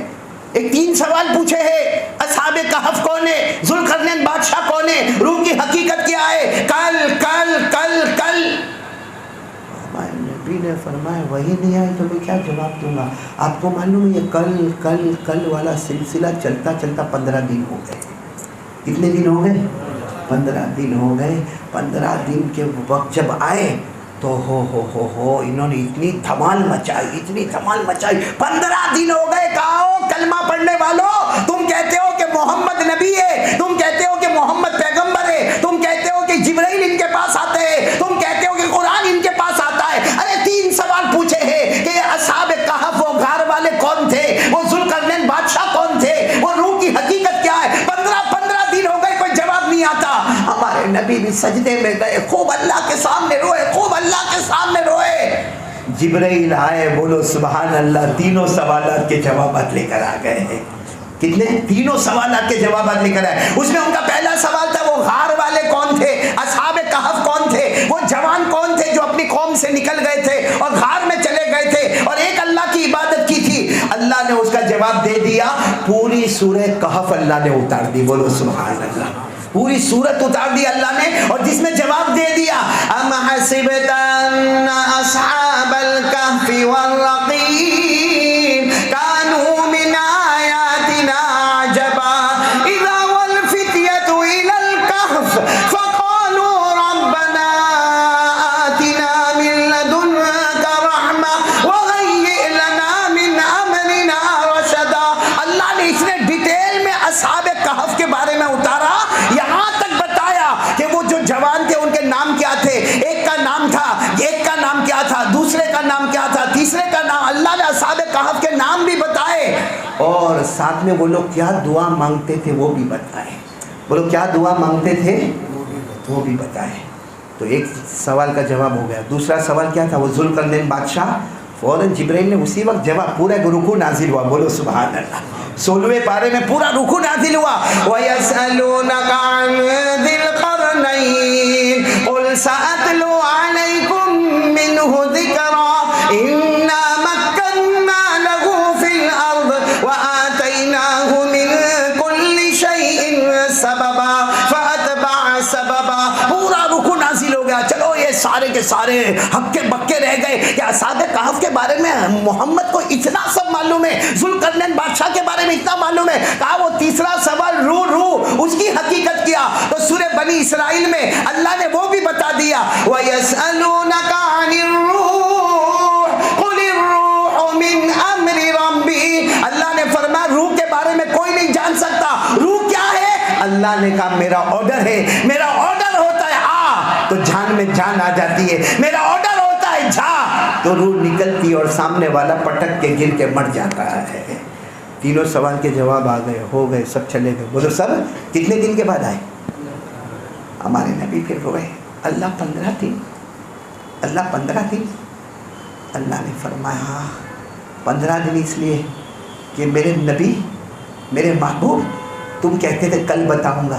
ایک 3 سوال پوچھے ہیں، اصحاب کہف کون ہے، ذوالقرنین بادشاہ کون ہے، روح کی حقیقت کیا ہے، کل کل کل کل۔ ہمارے نبی نے فرمایا وہی نہیں آئی تو میں کیا جواب دوں گا؟ آپ کو معلوم ہے یہ کل کل کل والا سلسلہ چلتا چلتا 15 دن ہو گئے۔ کتنے دن ہو گئے؟ 15 دن ہو گئے۔ 15 دن کے وقت جب آئے تو ہو انہوں نے اتنی دھمال مچائی، اتنی دھمال مچائی۔ 15 دن ہو گئے، کہو کلمہ پڑھنے والوں، تم کہتے ہو کہ محمد نبی ہے، تم کہتے ہو کہ محمد پیغمبر ہے، تم کہتے ہو کہ جبرائیل ان کے پاس آتے ہیں، تم کہتے ہو کہ قرآن ان کے پاس آتا ہے۔ ارے 3 سوال پوچھے ہیں کہ اصحاب کہف وہ غار والے کون تھے، وہ ذوالقرنین بادشاہ کون تھے، وہ روح کی حقیقت کیا ہے، 15 دن ہو گئے کوئی جواب نہیں آتا۔ ہمارے نبی بھی سجدے میں گئے، خوب اللہ کے سامنے روئے، خوب اللہ کے سامنے روئے۔ جبرائیل آئے، بولو سبحان اللہ، 3 سوالات کے جوابات لے کر آ گئے ہیں۔ کتنے؟ 3 سوالات کے جوابات لے کر آئے۔ اس میں ان کا پہلا سوال تھا وہ غار والے کون تھے، اصحاب کہف کون تھے، وہ جوان کون تھے جو اپنی قوم سے نکل گئے تھے اور غار میں چلے گئے تھے اور ایک اللہ کی عبادت کی تھی۔ اللہ نے اس کا جواب دے دیا، پوری سورہ کہف اللہ نے اتار دی، بولو سبحان اللہ، پوری سورت اتار دی اللہ نے، اور جس میں جواب دے دیا ام حسبت ان اصحاب الکہف والرقیم کانوا من آیاتنا عجبا اذا والفتیۃ الی الکہف فقالوا ربنا آتنا من لدنک رحمہ وہیئ لنا من امرنا رشدا۔ اللہ نے اس نے ڈیٹیل میں اصحاب کہف کے بارے میں اتارا، یہاں تک بتایا کہ وہ جو جوان تھے ان کے نام کیا تھے، ایک کا نام تھا، ایک کا نام کیا تھا، دوسرے کا نام کیا تھا، تیسرے کا نام، اللہ نے اصحاب کہف کے نام بھی بتائے اور ساتھ میں وہ لوگ کیا دعا مانگتے تھے وہ بھی بتائے۔ بولو کیا دعا مانگتے تھے وہ بھی بتائے۔ تو ایک سوال کا جواب ہو گیا۔ دوسرا سوال کیا تھا، وہ ذوالقرنین بادشاہ، فوراً جبرائیل نے اسی وقت جواب، پورا رکوع نازل ہوا، بولو سبحان اللہ، 16ویں پارے میں پورا رکوع نازل ہوا۔ وَيَسْأَلُونَكَ عَنْ ذِي الْقَرْنَيْنِ قُلْ سَأَتْلُو عَلَيْكُمْ مِنْهُ ذِكْرًا إِنَّا مَكَّنَّا لَهُ فِي الْأَرْضِ وَآتَيْنَاهُ مِنْ كُلِّ شَيْءٍ سَبَبًا فَأَتْبَعَ سَبَبًا۔ پورا رکوع نازل ہو گیا۔ چلو یہ سارے کے سارے ہکے بکے رہ گئے کہ اصحاب کہف کے بارے میں محمد کو اتنا سب معلوم ہے، ذوالقرنین بادشاہ کے بارے میں اتنا معلوم ہے۔ کہا وہ تیسرا سوال روح اس کی حقیقت کیا، تو سورہ بنی اسرائیل میں اللہ نے وہ بھی بتا دیا، وَيَسْأَلُونَكَ عَنِ الرُّوحِ قُلِ الرُّوحُ مِنْ أَمْرِ رَبِّي۔ اللہ نے فرمایا روح کے بارے میں کوئی نہیں جان سکتا۔ روح کیا ہے؟ اللہ نے کہا میرا آرڈر ہے، میرا آرڈر ہوتا ہے آ تو جان میں جان آ جاتی ہے، میرا آرڈر ہوتا ہے جا تو روح نکلتی اور سامنے والا پٹک کے گر کے مر جاتا ہے۔ 3 سوال کے جواب آ گئے، ہو گئے، سب چلے گئے۔ بولو سب کتنے دن کے بعد آئے؟ ہمارے نبی پھر روئے، اللہ 15 دن، اللہ 15 دن۔ اللہ نے فرمایا 15 دن اس لیے کہ میرے نبی، میرے محبوب، تم کہتے تھے کل بتاؤں گا،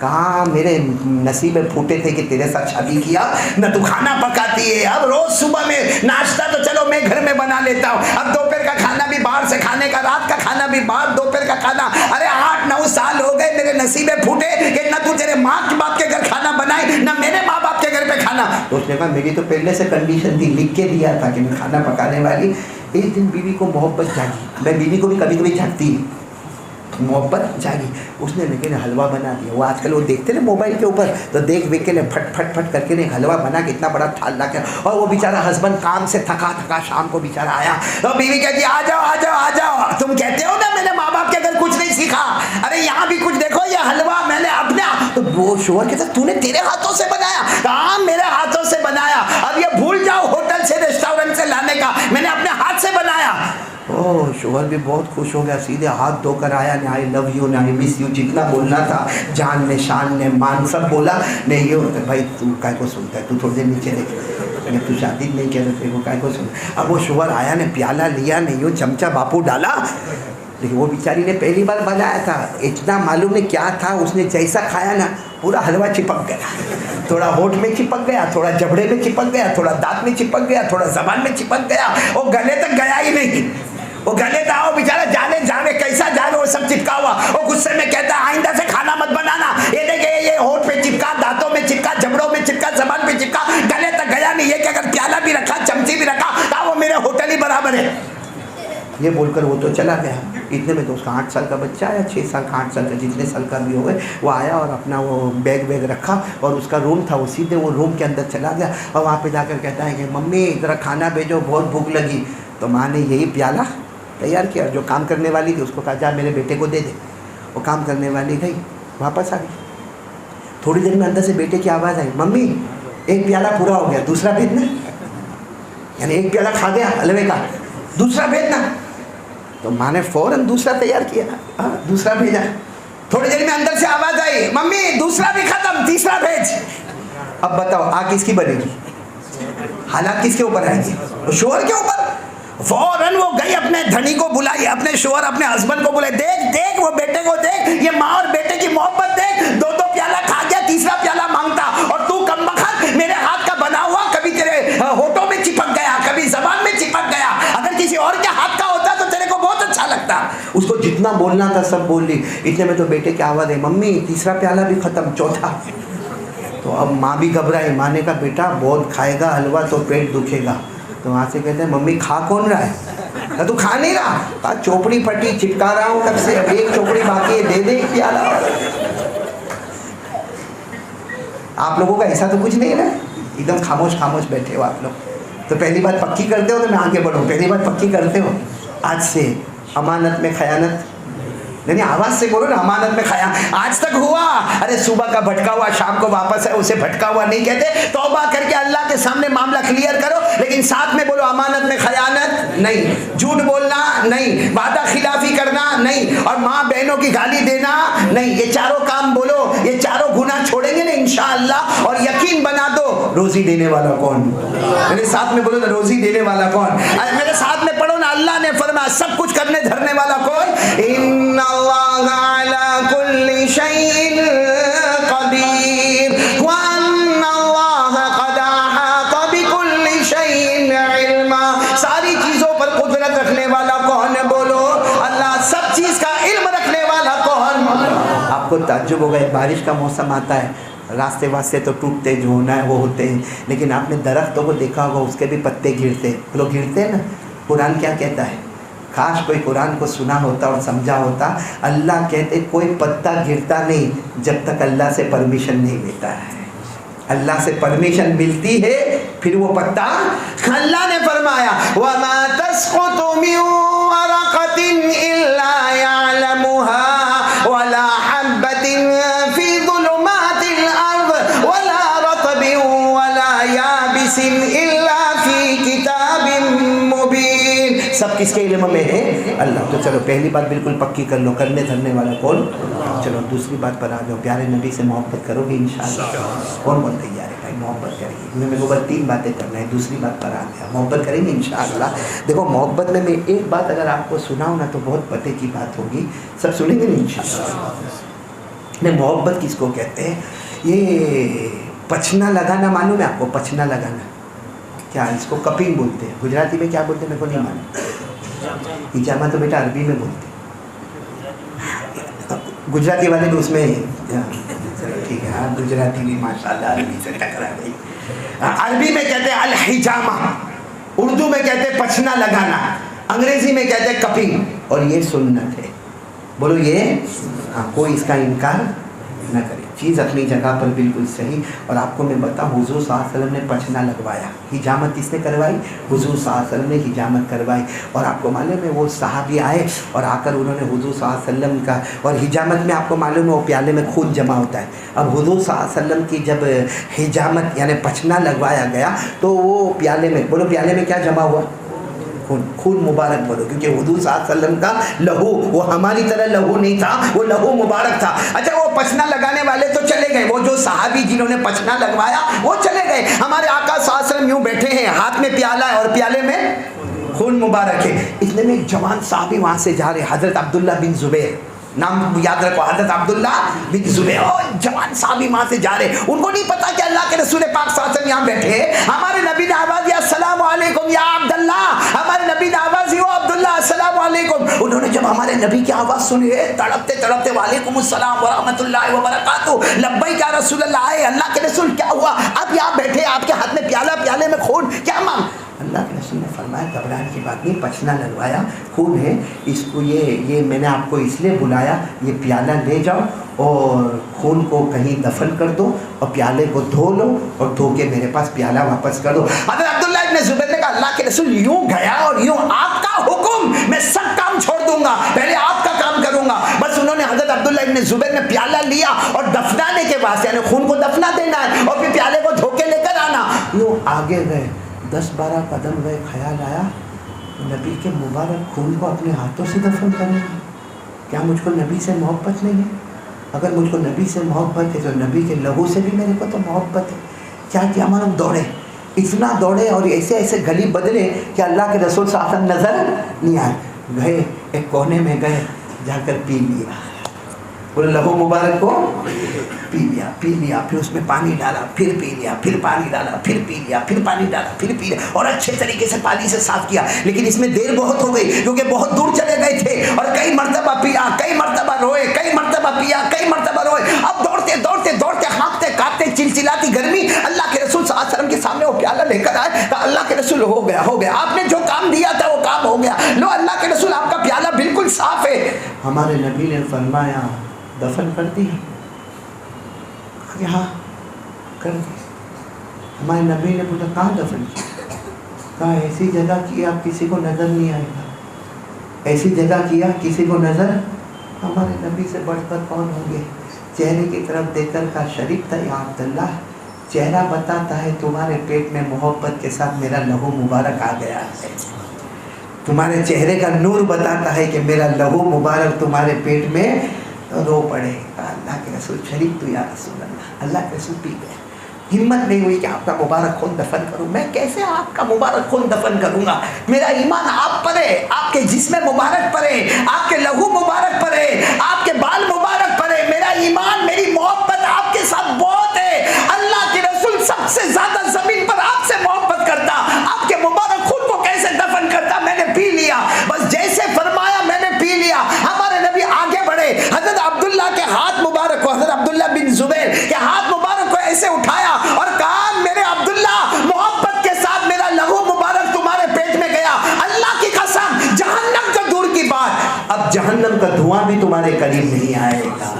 کہا میرے نصیب پھوٹے تھے کہ تیرے ساتھ شادی کیا، نہ تو کھانا پکاتی ہے، اب روز صبح میں ناشتہ تو چلو میں گھر میں بنا لیتا ہوں، اب دوپہر کا کھانا بھی باہر سے کھانے کا، رات کا کھانا بھی باہر، دوپہر کا کھانا، ارے 8-9 سال ہو گئے میرے نصیب پھوٹے کہ نہ تو تیرے ماں کے باپ کے گھر کھانا بنائے نہ میرے ماں باپ کے گھر پہ کھانا۔ تو اس نے کہا میری تو پہلے سے کنڈیشن تھی، لکھ کے دیا تھا کہ میں کھانا پکانے والی۔ ایک دن بیوی کو محبت جاگی، میں بیوی کو بھی کبھی کبھی جھانکتی، محبت جاگی، اس نے لیکن حلوہ بنا دیا۔ وہ آج کل وہ دیکھتے نا موبائل کے اوپر، تو دیکھ کے پھٹ پھٹ پھٹ کر کے حلوہ بنا کے اتنا بڑا تھال لا کے، اور وہ بیچارہ ہسبینڈ کام سے تھکا شام کو بیچارہ آیا، تو بیوی کہتی آ جاؤ آ جاؤ آ جاؤ، تم کہتے ہو نا میں نے ماں باپ کے گھر کچھ نہیں سیکھا، ارے یہاں بھی کچھ دیکھو، یہ حلوہ میں نے اپنے، تو وہ شوہر کہتا تو نے تیرے ہاتھوں سے بنایا؟ کہاں میرے ہاتھوں سے بنایا، اب یہ بھول جاؤ ہوٹل سے ریسٹورنٹ سے لانے کا، میں نے اپنے ہاتھ سے بنایا۔ شوہر بھی بہت خوش ہو گیا، سیدھے ہاتھ دھو کر آیا، نے آئی لو یو، نے آئی مس یو، جتنا بولنا تھا، جان نے شان نے مان سب بولا۔ نہیں یوں بھائی تو کائے کو سنتا ہے، تو تھوڑی دیر نیچے دیکھ، تو شادی نہیں کہہ رہے کو کائے کو سن۔ اب وہ شوہر آیا نے پیالہ لیا، نے یوں چمچہ باپو ڈالا، لیکن وہ بیچاری نے پہلی بار بنایا تھا، اتنا معلوم نہیں کیا تھا، اس نے جیسا کھایا نا پورا حلوہ چپک گیا، تھوڑا ہونٹ میں چپک گیا، تھوڑا جبڑے میں چپک گیا، تھوڑا دانت میں چپک گیا، تھوڑا زبان میں چپک گیا، وہ گلے تک گیا ہی نہیں، وہ گلے تھا، وہ بیچارہ جانے کیسا جانے، وہ سب چپکا ہوا۔ وہ غصے میں کہتا ہے آئندہ سے کھانا مت بنانا، یہ دیکھے یہ ہونٹ پہ چپکا، دانتوں میں چپکا، جبڑوں میں چپکا، زبان پہ چپکا، گلے تک گیا نہیں، یہ کہ اگر پیالہ بھی رکھا، چمچی بھی رکھا، کہا وہ میرے ہوٹل ہی برابر ہے۔ یہ بول کر وہ تو چلا گیا۔ اتنے میں تو اس کا 8 سال کا بچہ آیا، 6 سال کا 8 سال کا، جتنے سال کا بھی ہو گئے، وہ آیا اور اپنا وہ بیگ رکھا، اور اس کا روم تھا، وہ سیدھے وہ روم کے اندر چلا گیا، اور وہاں پہ جا کر کہتا ہے کہ ممی ذرا کھانا بھیجو، بہت بھوک لگی۔ تو ماں نے یہی پیالہ تیار کیا، جو کام کرنے والی تھی اس کو کہا جا میرے بیٹے کو دے دے۔ وہ کام کرنے والی گئی، واپس آ گئی، تھوڑی دیر میں اندر سے بیٹے کی آواز آئی، ممی ایک پیالہ پورا ہو گیا، دوسرا بھیجنا، یعنی ایک پیالہ کھا گیا حلوے کا، دوسرا بھیجنا۔ تو ماں نے فوراً دوسرا تیار کیا، دوسرا بھیجا۔ تھوڑی دیر میں اندر سے آواز آئی، ممی دوسرا بھی ختم، تیسرا بھیج۔ اب بتاؤ آگ کس کی بنے گی، حالات کس کے اوپر آئیں گے؟ شوہر کے اوپر۔ فوراً وہ گئی اپنے دھنی کو بلائی، اپنے شوہر اپنے ہسبینڈ کو بلائی، دیکھ وہ بیٹے کو دیکھ، یہ ماں اور بیٹے کی محبت دیکھ، 2 پیالہ کھا گیا، تیسرا پیالہ مانگتا، اور تو کمبخت میرے ہاتھ کا بنا ہوا کبھی تیرے ہونٹوں میں چپک گیا، کبھی زبان میں چپک گیا، اگر کسی اور کے ہاتھ کا ہوتا تو تیرے کو بہت اچھا لگتا۔ اس کو جتنا بولنا تھا سب بول لی۔ اتنے میں تو بیٹے کی آواز ہے، ممی تیسرا پیالہ بھی ختم، چوتھا۔ تو اب ماں بھی گھبرائی، ماں نے کہا بیٹا بہت کھائے گا حلوہ تو پیٹ دکھے گا۔ تو وہاں سے کہتے ہیں ممی کھا کون رہا ہے؟ تو کھا نہیں رہا، کہا چوپڑی پھٹی چپکا رہا ہوں تب سے، اب ایک چوپڑی باقی ہے، دے دے ایک پیالہ۔ آپ لوگوں کا ایسا تو کچھ نہیں ہے، ایک دم خاموش بیٹھے ہو آپ لوگ۔ تو پہلی بات پکی کرتے ہو، تو میں آگے بڑھوں، پہلی بات پکی کرتے ہو آج سے امانت میں خیانت، نہیں آواز سے بولو نا، امانت میں خیانت آج تک ہوا؟ ارے صبح کا بھٹکا ہوا شام کو واپس ہے، اسے بھٹکا ہوا نہیں کہتے، توبہ کر کے اللہ کے سامنے معاملہ کلیئر کرو، لیکن ساتھ میں بولو امانت میں خیانت نہیں، جھوٹ بولنا نہیں، وعدہ خلافی کرنا نہیں، اور ماں بہنوں کی گالی دینا نہیں، یہ چاروں کام بولو، یہ چاروں گناہ چھوڑیں گے نا انشاءاللہ، اور یقین بنا دو روزی دینے والا کون؟ میرے ساتھ میں بولو نا، روزی دینے والا کون؟ میرے ساتھ میں پڑھو نا، اللہ نے فرمایا سب کچھ کرنے دھرنے والا کون؟ ان اللہ علی کل شیء قدیر وان اللہ قد احاط بکل شیء علما۔ ساری چیزوں پر قدرت رکھنے والا کون ہے؟ بولو اللہ۔ سب چیز کا علم رکھنے والا کون؟ آپ کو تعجب ہوگا، بارش کا موسم آتا ہے، راستے واسطے تو ٹوٹتے جو ہونا ہے وہ ہوتے ہیں، لیکن آپ نے درختوں کو دیکھا ہوگا اس کے بھی پتے گرتے، لوگ گرتے ہیں نا۔ قرآن کیا کہتا ہے؟ کاش کوئی قرآن کو سنا ہوتا اور سمجھا ہوتا۔ اللہ کہتے کوئی پتا گرتا نہیں جب تک اللہ سے پرمیشن نہیں لیتا ہے، اللہ سے پرمیشن ملتی ہے پھر وہ پتا۔ اللہ نے فرمایا وَمَا تَسْقُطُ مِن وَرَقَةٍ إِلَّا يَعْلَمُهَا وَلَا حَبَّةٍ فِي ظُلُمَاتِ الْأَرْضِ وَلَا رَطْبٍ وَلَا يَابِسٍ إِلَّا فِي كِتَابٍ مُبِينٍ۔ سب کس کے علم میں ہے؟ اللہ۔ تو چلو پہلی بات بالکل پکی کر لو، کرنے دھرنے والا کون؟ چلو دوسری بات پر آ جاؤ، پیارے نبی سے محبت کرو گے انشاءاللہ؟ کون کون تیار ہے بھائی محبت کریں گے؟ میرے کو بس 3 باتیں کرنا ہے، دوسری بات پر آ گیا، محبت کریں گے انشاءاللہ۔ دیکھو محبت میں ایک بات اگر آپ کو سناؤں نا تو بہت پتے کی بات ہوگی، سب سنیں گے نا انشاءاللہ؟ میں محبت کس کو کہتے ہیں؟ یہ پچنا لگانا معلوم ہے آپ کو؟ پچنا لگانا کیا اس کو کپنگ بولتے ہیں، گجراتی میں کیا بولتے ہیں میرے کو نہیں معلوم، ہجامہ تو بیٹا عربی میں بولتے ہیں، گجراتی والے بھی اس میں ٹھیک ہے، ہاں گجراتی بھی ماشاء اللہ عربی سے ٹکرا گئی. عربی میں کہتے ہیں الحجامہ، اردو میں کہتے ہیں پچنا لگانا، انگریزی میں کہتے ہیں کپنگ، اور یہ سنت ہے. بولو یہ کوئی اس کا انکار نہ کرے، چیز اپنی جگہ پر بالکل صحیح. اور آپ کو میں بتاؤں حضور صلی اللہ علیہ وسلم نے پچنا لگوایا، ہجامت کس نے کروائی؟ حضور صلی اللہ علیہ وسلم نے ہجامت کروائی. اور آپ کو معلوم ہے وہ صحابی آئے اور آ کر انہوں نے حضور صلی اللہ علیہ وسلم کا، اور ہجامت میں آپ کو معلوم ہے وہ پیالے میں خون جمع ہوتا ہے. اب حضور صلی اللہ علیہ وسلم کی جب ہجامت یعنی پچنا لگوایا گیا تو وہ پیالے میں، بولو پیالے میں کیا جمع ہوا؟ خون مبارک بولو، کیونکہ حضور صلی اللہ علیہ وسلم کا لہو وہ ہماری طرح لہو نہیں تھا، وہ لہو مبارک تھا. اچھا وہ پچنا لگانے والے تو چلے گئے، وہ جو صحابی جنہوں نے پچنا لگوایا وہ چلے گئے. ہمارے آقا صلی اللہ علیہ وسلم یوں بیٹھے ہیں، ہاتھ میں پیالہ ہے اور پیالے میں خون مبارک ہے. اتنے میں ایک جوان صحابی وہاں سے جا رہے، حضرت عبداللہ بن زبیر، نام یاد رکھو حضرت عبداللہ بن زبیر. اور جوان صحابی وہاں سے جا رہے، ان کو نہیں پتا کہ اللہ کے رسول پاک صلی اللہ علیہ وسلم یہاں بیٹھے ہیں. ہمارے نبی نے آواز دیا السلام علیکم یا عبداللہ، ہمارے نبی نے آواز دی عبداللہ السلام علیکم. انہوں نے جب ہمارے نبی کی آواز سنی تڑپتے تڑپتے وعلیکم السلام ورحمۃ اللہ وبرکاتہ، لبیک یا رسول اللہ، آئے اللہ کے رسول کیا ہوا؟ آپ یہاں بیٹھے، آپ کے ہاتھ میں پیالہ، پیالے میں خون، کیا مانگ؟ اللہ کے رسول نے فرمایا گھبرانے کی بات نہیں، پچنا لگوایا، خون ہے، اس کو یہ میں نے آپ کو اس لیے بلایا، یہ پیالہ لے جاؤ اور خون کو کہیں دفن کر دو اور پیالے کو دھو لو اور دھو کے میرے پاس پیالہ واپس کر دو. حضرت عبداللہ ابن زبیر نے کہا اللہ کے رسول یوں گیا اور یوں آپ کا حکم، میں سب کام چھوڑ دوں گا، پہلے آپ کا کام کروں گا. بس انہوں نے حضرت عبداللہ ابن زبیر نے پیالہ لیا اور دفنانے کے واسطے یعنی خون کو دفنا دینا ہے اور پھر پیالے کو دھو کے لے کر آنا. یوں آگے گئے، 10-12 قدم گئے، خیال آیا نبی کے مبارک خون کو اپنے ہاتھوں سے دفن کریں گے. کیا مجھ کو نبی سے محبت نہیں ہے؟ اگر مجھ کو نبی سے محبت ہے تو نبی کے لہو سے بھی میرے کو تو محبت ہے. کیا کیا ہم دوڑے، اتنا دوڑے اور ایسے ایسے گلی بدلے کہ اللہ کے رسول صلی اللہ علیہ وسلم نظر نہیں آئے. گئے ایک کونے میں گئے، جا کر پی لیا، بولے لہو مبارک کو پی لیا، پھر اس میں پانی ڈالا، پھر پی لیا، پھر پانی ڈالا، پھر پی لیا، پھر پانی ڈالا، پھر پی لیا، اور اچھے طریقے سے پانی سے صاف کیا. لیکن اس میں دیر بہت ہو گئی کیونکہ بہت دور چلے گئے تھے اور کئی مرتبہ پیا، کئی مرتبہ روئے، کئی مرتبہ پیا، کئی مرتبہ روئے. اب دوڑتے دوڑتے دوڑتے ہانپتے کاپتے چلچلاتی گرمی اللہ کے رسول صلی اللہ علیہ وسلم کے سامنے وہ پیالہ لے کر آئے. تو اللہ کے رسول ہو گیا، آپ نے جو کام دیا تھا وہ کام ہو گیا، لو اللہ کے رسول آپ کا پیالہ بالکل صاف ہے. ہمارے نبی نے فرمایا دفن کر دی؟ ہاں کر دی. ہمارے نبی نے پوچھا کہاں دفن کیا؟ کہا ایسی جگہ کیا کسی کو نظر نہیں آئے گا، ایسی جگہ کیا کسی کو نظر. ہمارے نبی سے بڑھ کر کون ہوں گے؟ چہرے کی طرف دیکھ کر کہا شریف تھا یا عبداللہ، چہرہ بتاتا ہے تمہارے پیٹ میں محبت کے ساتھ میرا لہو مبارک آ گیا ہے. تمہارے چہرے کا نور بتاتا ہے کہ میرا لہو مبارک تمہارے پیٹ میں رو پڑے. اللہ کے رسول شریف تو یا رسول اللہ کے رسول پی گئے. ہمت نہیں ہوئی کہ آپ کا مبارک خون دفن کروں. میں کیسے آپ کا مبارک خون دفن کروں گا؟ میرا ایمان آپ پر ہے، آپ کے جسم مبارک پر ہے، آپ کے لہو مبارک پر ہے، آپ کے بال مبارک پر ہے. میرا ایمان، میری محبت آپ کے ساتھ بہت ہے. اللہ کے رسول سب سے زیادہ زمین پر آپ سے محبت کرتا، آپ کے مبارک خون کو کیسے دفن کرتا؟ میں نے پی لیا، بس جیسے فرمایا میں نے پی لیا. ہمارے نبی آگے بڑھے، حضرت عبداللہ کے ہاتھ مبارک کو، حضرت عبداللہ بن زبیر کے ہاتھ مبارک کو ایسے اٹھایا اور کہا میرے عبداللہ محبت کے ساتھ میرا لہو مبارک تمہارے پیٹ میں گیا. اللہ کی قسم جہنم تو دور کی بات، اب جہنم کا دھواں بھی تمہارے قریب نہیں آئے گا.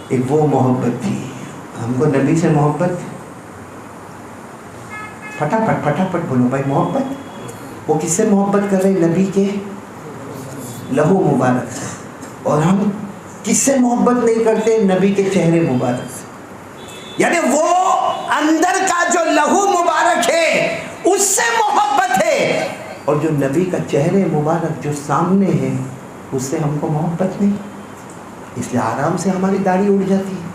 ایک وہ محبت تھی. ہم کو نبی سے محبت، پھٹاپٹ بولو بھائی محبت. وہ کس سے محبت کر رہے؟ نبی کے لہو مبارک سے. اور ہم کس سے محبت نہیں کرتے؟ نبی کے چہرے مبارک سے. یعنی وہ اندر کا جو لہو مبارک ہے اس سے محبت ہے، اور جو نبی کا چہرے مبارک جو سامنے ہے اس سے ہم کو محبت نہیں. اس لیے آرام سے ہماری داڑھی اڑ جاتی ہے،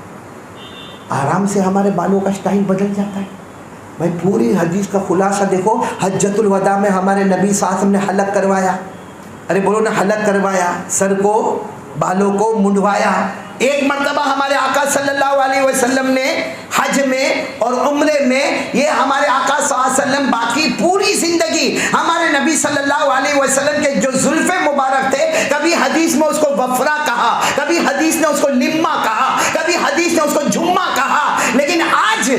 آرام سے ہمارے بالوں کا سٹائل بدل جاتا ہے. بھائی پوری حدیث کا خلاصہ دیکھو. حجۃ الوداع میں ہمارے نبی صلی اللہ علیہ وسلم نے حلق کروایا، ارے بولو نا حلق کروایا، سر کو بالوں کو منڈوایا. ایک مرتبہ ہمارے آقا صلی اللہ علیہ وسلم نے حج میں اور عمرے میں، یہ ہمارے آقا صلی اللہ علیہ وسلم باقی پوری زندگی ہمارے نبی صلی اللہ علیہ وسلم کے جو زلف مبارک تھے، کبھی حدیث میں اس کو وفرا کہا، کبھی حدیث نے اس کو لما کہا، کبھی حدیث نے اس کو جمعہ کہا، لیکن آج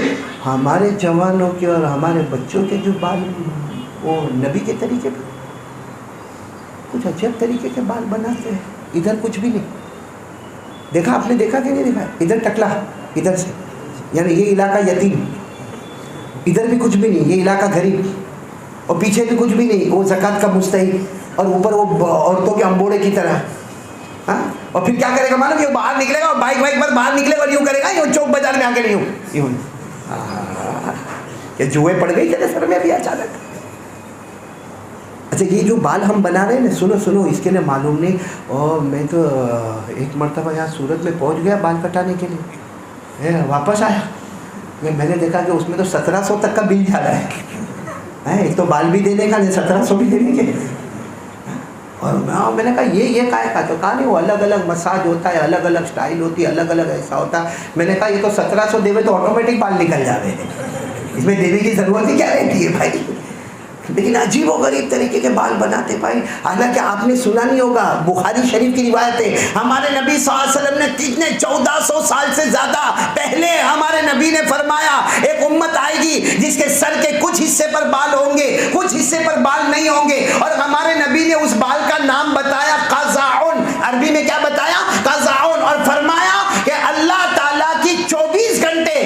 ہمارے جوانوں کے اور ہمارے بچوں کے جو بال، وہ نبی کے طریقے پہ کچھ عجیب طریقے کے بال بناتے ہیں، ادھر کچھ بھی نہیں. دیکھا آپ نے، دیکھا کہ نہیں دیکھا؟ ادھر ٹکلا، ادھر سے، یعنی یہ علاقہ یتیم، ادھر بھی کچھ بھی نہیں، یہ علاقہ غریب، اور پیچھے بھی کچھ بھی نہیں، وہ زکوٰۃ کا مستحق، اور اوپر وہ عورتوں کے امبوڑے کی طرح. ہاں، اور پھر کیا کرے گا معلوم؟ یہ باہر نکلے گا اور بائک پر باہر نکلے گا اور یوں کرے گا، یوں چوک بازار میں آ کے نہیں یوں. کہ جوئے پڑ گئی کہتے سر میں ابھی اچانک. اچھا، یہ جو بال ہم بنا رہے ہیں نا، سنو اس کے لیے معلوم نہیں. اور میں تو ایک مرتبہ یہاں سورت میں پہنچ گیا بال کٹانے کے لیے، واپس آیا، میں نے دیکھا کہ اس میں تو 1700 تک کا بل جا رہا ہے. ایک تو بال بھی دینے کا، 1700 بھی دینے کے. اور میں نے کہا یہ کہا ہے؟ تو کہا نہیں، وہ الگ الگ مساج ہوتا ہے، الگ الگ سٹائل ہوتی ہے، الگ الگ ایسا ہوتا ہے. میں نے کہا یہ تو 1700 دیوے تو آٹومیٹک بال نکل جا رہے ہیں، اس میں دینے کی ضرورت ہی کیا رہتی ہے بھائی. لیکن عجیب و غریب طریقے کے بال بناتے بھائی. حالانکہ آپ نے سنا نہیں ہوگا، بخاری شریف کی روایت ہے، ہمارے نبی صلی اللہ علیہ وسلم نے کتنے 1400 سال سے زیادہ پہلے ہمارے نبی نے فرمایا ایک امت آئے گی جس کے سر کے کچھ حصے پر بال ہوں گے، کچھ حصے پر بال نہیں ہوں گے. اور ہمارے نبی نے اس بال کا نام بتایا قزعون، عربی میں کیا بتایا؟ قزعون. اور فرمایا کہ اللہ تعالیٰ کی 24 گھنٹے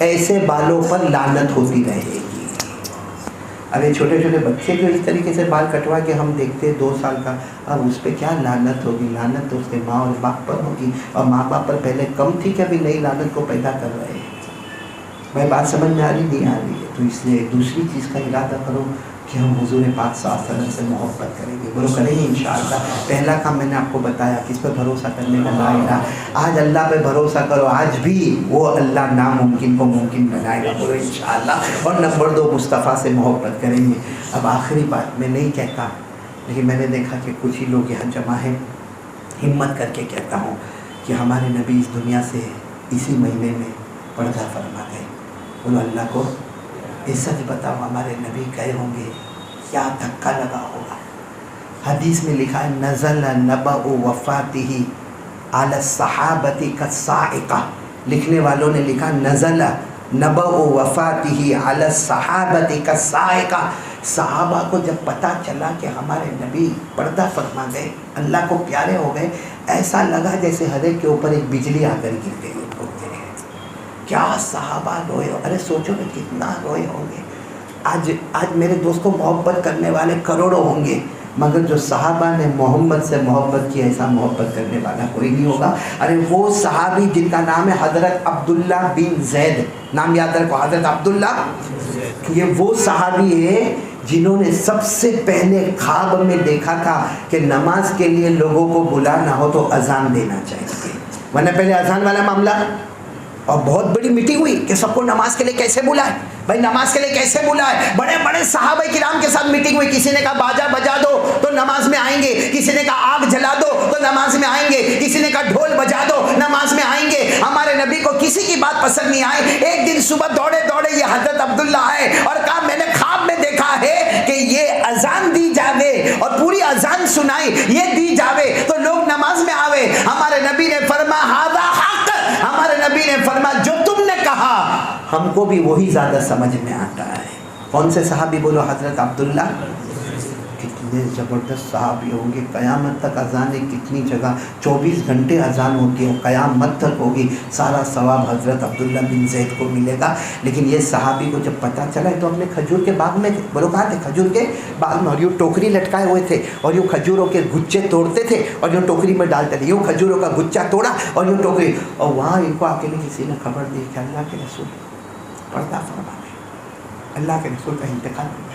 ایسے بالوں پر لعنت ہوتی رہے گی. ارے چھوٹے چھوٹے بچے جو اس طریقے سے بال کٹوا کے ہم دیکھتے 2 سال کا، اب اس پہ کیا لعنت ہوگی؟ لعنت تو اس کے ماں اور باپ پر ہوگی، اور ماں باپ پر پہلے کم تھی کہ ابھی نئی لعنت کو پیدا کر رہے ہیں. بھائی بات سمجھ میں آ رہی نہیں آ رہی ہے؟ تو اس لیے دوسری چیز کا ارادہ کرو کہ ہم حضور پاک صلی اللہ علیہ وسلم سے محبت کریں گے. بولو کریں گے انشاءاللہ. پہلا کام میں نے آپ کو بتایا کس پہ بھروسہ کرنے کا، لا الہ. آج اللہ پہ بھروسہ کرو، آج بھی وہ اللہ ناممکن کو ممکن بنائے گا. بولو انشاءاللہ. اور نمبر 2 مصطفیٰ سے محبت کریں گے. اب آخری بات میں نہیں کہتا، لیکن میں نے دیکھا کہ کچھ ہی لوگ یہاں جمع ہیں، ہمت کر کے کہتا ہوں کہ ہمارے نبی اس دنیا سے اسی مہینے میں پردہ فرما گئے. بولو اللہ کو یہ سچ بتاؤ، ہمارے نبی گئے ہوں گے، کیا دھکا لگا ہوگا. حدیث میں لکھا ہے نزل نبأ وفاتہ علی الصحابۃ کالصاعقہ. لکھنے والوں نے لکھا نزل نبأ وفاتہ علی الصحابۃ کالصاعقہ. صحابہ کو جب پتہ چلا کہ ہمارے نبی پردہ فرما گئے، اللہ کو پیارے ہو گئے، ایسا لگا جیسے ہر ایک کے اوپر ایک بجلی آ کر گر گئی. کیا صحابہ روئے، ارے سوچو کہ کتنا روئے ہوں گے. آج میرے دوستوں محبت کرنے والے کروڑوں ہوں گے، مگر جو صحابہ نے محمد سے محبت کی ایسا محبت کرنے والا کوئی نہیں ہوگا. ارے وہ صحابی جن کا نام ہے حضرت عبداللہ بن زید، نام یاد رکھو، حضرت عبداللہ. یہ وہ صحابی ہے جنہوں نے سب سے پہلے خواب میں دیکھا تھا کہ نماز کے لیے لوگوں کو بلانا ہو تو اذان دینا چاہیے، ورنہ پہلے اذان والا معاملہ. اور بہت بڑی میٹنگ ہوئی کہ سب کو نماز کے لیے کیسے بلائے، بھائی نماز کے لیے کیسے بلائے. بڑے بڑے صحابہ کرام کے ساتھ میٹنگ ہوئی. کسی نے کہا باجا بجا دو تو نماز میں آئیں گے، کسی نے کہا آگ جلا دو تو نماز میں آئیں گے، کسی نے کہا ڈھول بجا دو نماز میں آئیں گے. ہمارے نبی کو کسی کی بات پسند نہیں آئی. ایک دن صبح دوڑے دوڑے یہ حضرت عبداللہ آئے اور کہا میں نے خواب میں دیکھا ہے کہ یہ اذان دی جاوے اور پوری اذان سنائی، یہ دی جاوے تو لوگ نماز میں آوے. ہمارے نبی نے فرمایا ھذا حق. ہمارے نبی نے فرمایا جو تم نے کہا ہم کو بھی وہی زیادہ سمجھ میں آتا ہے. کون سے صحابی؟ بولو حضرت عبداللہ. کتنے زبردست صحابی ہوں گے. قیامت تک اذان ہے کتنی جگہ 24 گھنٹے اذان ہوتی ہے، قیامت تک ہوگی. سارا ثواب حضرت عبداللہ بن زید کو ملے گا. لیکن یہ صحابی کو جب پتہ چلا تو اپنے کھجور کے باغ میں تھے. بولو کہاں تھے؟ کھجور کے باغ میں. اور یوں ٹوکری لٹکائے ہوئے تھے اور یوں کھجوروں کے گچے توڑتے تھے اور یوں ٹوکری میں ڈالتے تھے. یوں کھجوروں کا گچا توڑا اور یوں ٹوکری. اور وہاں ان کو اکیلے کسی نے خبر دی کہ اللہ کے رسول پردہ فرما گئے، اللہ کے رسول کا انتقال ہو گیا.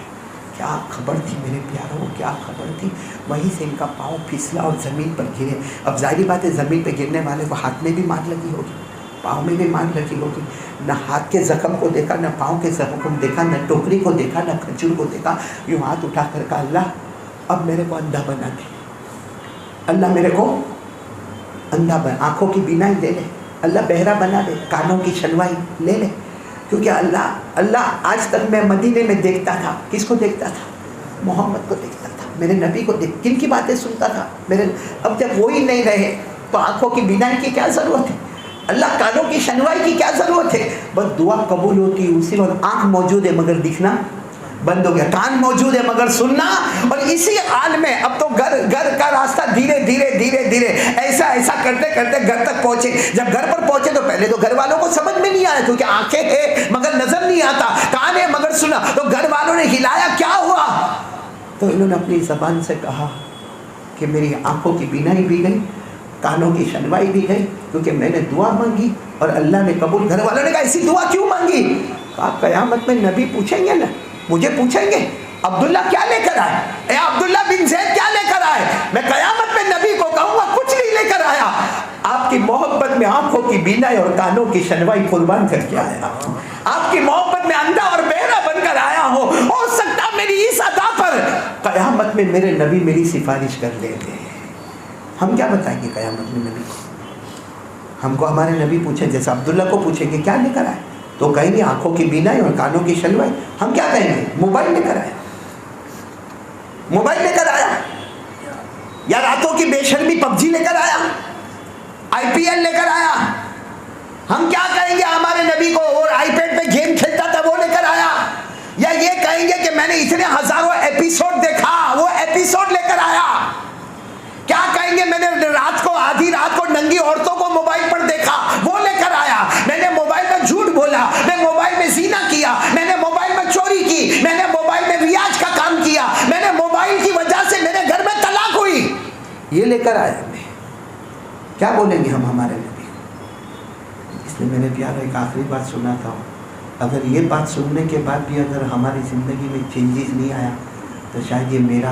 کیا خبر تھی میرے پیاروں، کیا خبر تھی. وہیں سے ان کا پاؤں پھسلا اور زمین پر گرے. اب ظاہری بات ہے زمین پہ گرنے والے کو ہاتھ میں بھی مار لگی ہوگی، پاؤں میں بھی مار لگی ہوگی. نہ ہاتھ کے زخم کو دیکھا، نہ پاؤں کے زخم کو دیکھا، نہ ٹوکری کو دیکھا، نہ کھجور کو دیکھا. یوں ہاتھ اٹھا کر کہا اللہ اب میرے کو اندھا بنا دے، اللہ میرے کو اندھا بن آنکھوں کی بینائی دے لے, اللہ بہرا بنا دے, کانوں کی شنوائی لے لے. کیونکہ اللہ آج تک میں مدینے میں دیکھتا تھا, کس کو دیکھتا تھا؟ محمد کو دیکھتا تھا, میرے نبی کو کن کی باتیں سنتا تھا اب جب وہی نہیں رہے تو آنکھوں کی بینائی کی کیا ضرورت ہے؟ اللہ کانوں کی شنوائی کی کیا ضرورت ہے؟ بس دعا قبول ہوتی ہے اسی وقت. آنکھ موجود ہے مگر دکھنا بند ہو گیا, کان موجود ہے مگر سننا, اور اسی حال میں اب تو گھر کا راستہ دھیرے دھیرے ایسا کرتے گھر تک پہنچے. جب گھر پر پہنچے تو پہلے تو گھر والوں کو سمجھ میں نہیں آیا, کیونکہ آنکھیں ہے مگر نظر نہیں آتا, کان ہے مگر سنا. تو گھر والوں نے ہلایا, کیا ہوا؟ تو انہوں نے اپنی زبان سے کہا کہ میری آنکھوں کی بینائی بھی گئی, کانوں کی شنوائی بھی گئی, کیونکہ میں نے دعا مانگی اور اللہ نے قبول. گھر والوں نے کہا ایسی دعا کیوں مانگی؟ کہا قیامت میں نبی پوچھیں گے نا, مجھے پوچھیں گے عبداللہ کیا لے کر آئے, اے عبداللہ بن زید کیا لے کر آئے؟ میں قیامت میں نبی کو کہوں گا کچھ نہیں لے کر آیا, آپ کی محبت میں آنکھوں کی بینائی اور کانوں کی شنوائی قربان کر کے آیا, آپ کی محبت میں اندھا اور بہرا بن کر آیا ہو سکتا میری اس ادا پر قیامت میں میرے نبی میری سفارش کر لیتے. ہم کیا بتائیں گے قیامت میں نبی کو؟ ہم کو ہمارے نبی پوچھیں, جیسے عبداللہ کو پوچھیں گے کیا لے کر آئے, تو کہیں گے آنکھوں کی بینائی اور کانوں کی شنوائی. ہم کیا کہیں گے؟ موبائل لے کر آیا, موبائل لے کر آیا, یا راتوں کی بے شرمی پب جی لے کر آیا, IPL لے کر آیا. ہم کیا کہیں گے ہمارے نبی کو؟ اور آئی پیڈ پہ گیم کھیلتا تھا وہ لے کر آیا, یا یہ کہیں گے کہ میں نے اتنے ہزاروں ایپیسوڈ دیکھا وہ ایپیسوڈ لے کر آیا. کیا کہیں گے میں نے آدھی رات کو ننگی عورتوں کو موبائل پر دیکھا وہ لے کر آیا, میں نے موبائل میں جھوٹ بولا, میں موبائل میں زنا کیا, میں نے موبائل میں چوری کی, میں نے موبائل میں ریاض کا کام کیا, میں نے موبائل کی وجہ سے میرے گھر میں طلاق ہوئی, یہ لے کر آیا. میں کیا بولیں گے ہم ہمارے نبی؟ اس لیے میں نے پیارا ایک آخری بات سنا تھا, اگر یہ بات سننے کے بعد بھی اگر ہماری زندگی میں چینجز نہیں آیا تو شاید یہ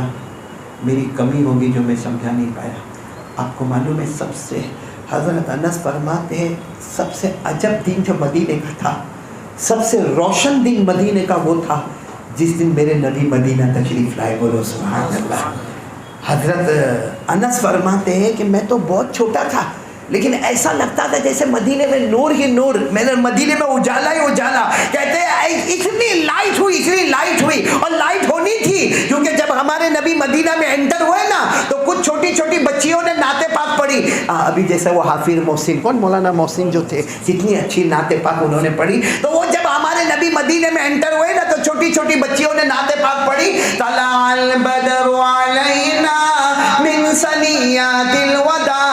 میری کمی ہوگی جو میں سمجھا نہیں پایا. آپ کو معلوم ہے سب سے حضرت انس فرماتے ہیں سب سے عجب دن جو مدینے کا تھا, سب سے روشن دن مدینے کا وہ تھا جس دن میرے نبی مدینہ تشریف لائے. بولو سبحان اللہ. حضرت انس فرماتے ہیں کہ میں تو بہت چھوٹا تھا لیکن ایسا لگتا تھا جیسے مدینے میں نور ہی نور, میرے مدینے میں اجالا ہی اجالا. کہتے ہیں اتنی لائٹ ہوئی اور لائٹ ہونی تھی کیونکہ جب ہمارے نبی مدینہ میں انٹر ہوئے نا تو کچھ چھوٹی بچیوں نے نعت پاک پڑھی. ابھی جیسے وہ حافظ محسن, کون مولانا محسن جو تھے, کتنی اچھی نعت پاک انہوں نے پڑھی. تو وہ جب ہمارے نبی مدینے میں انٹر ہوئے نا تو چھوٹی بچیوں نے نعت پاک پڑھی. طلع البدر علینا من ثنیات الوداع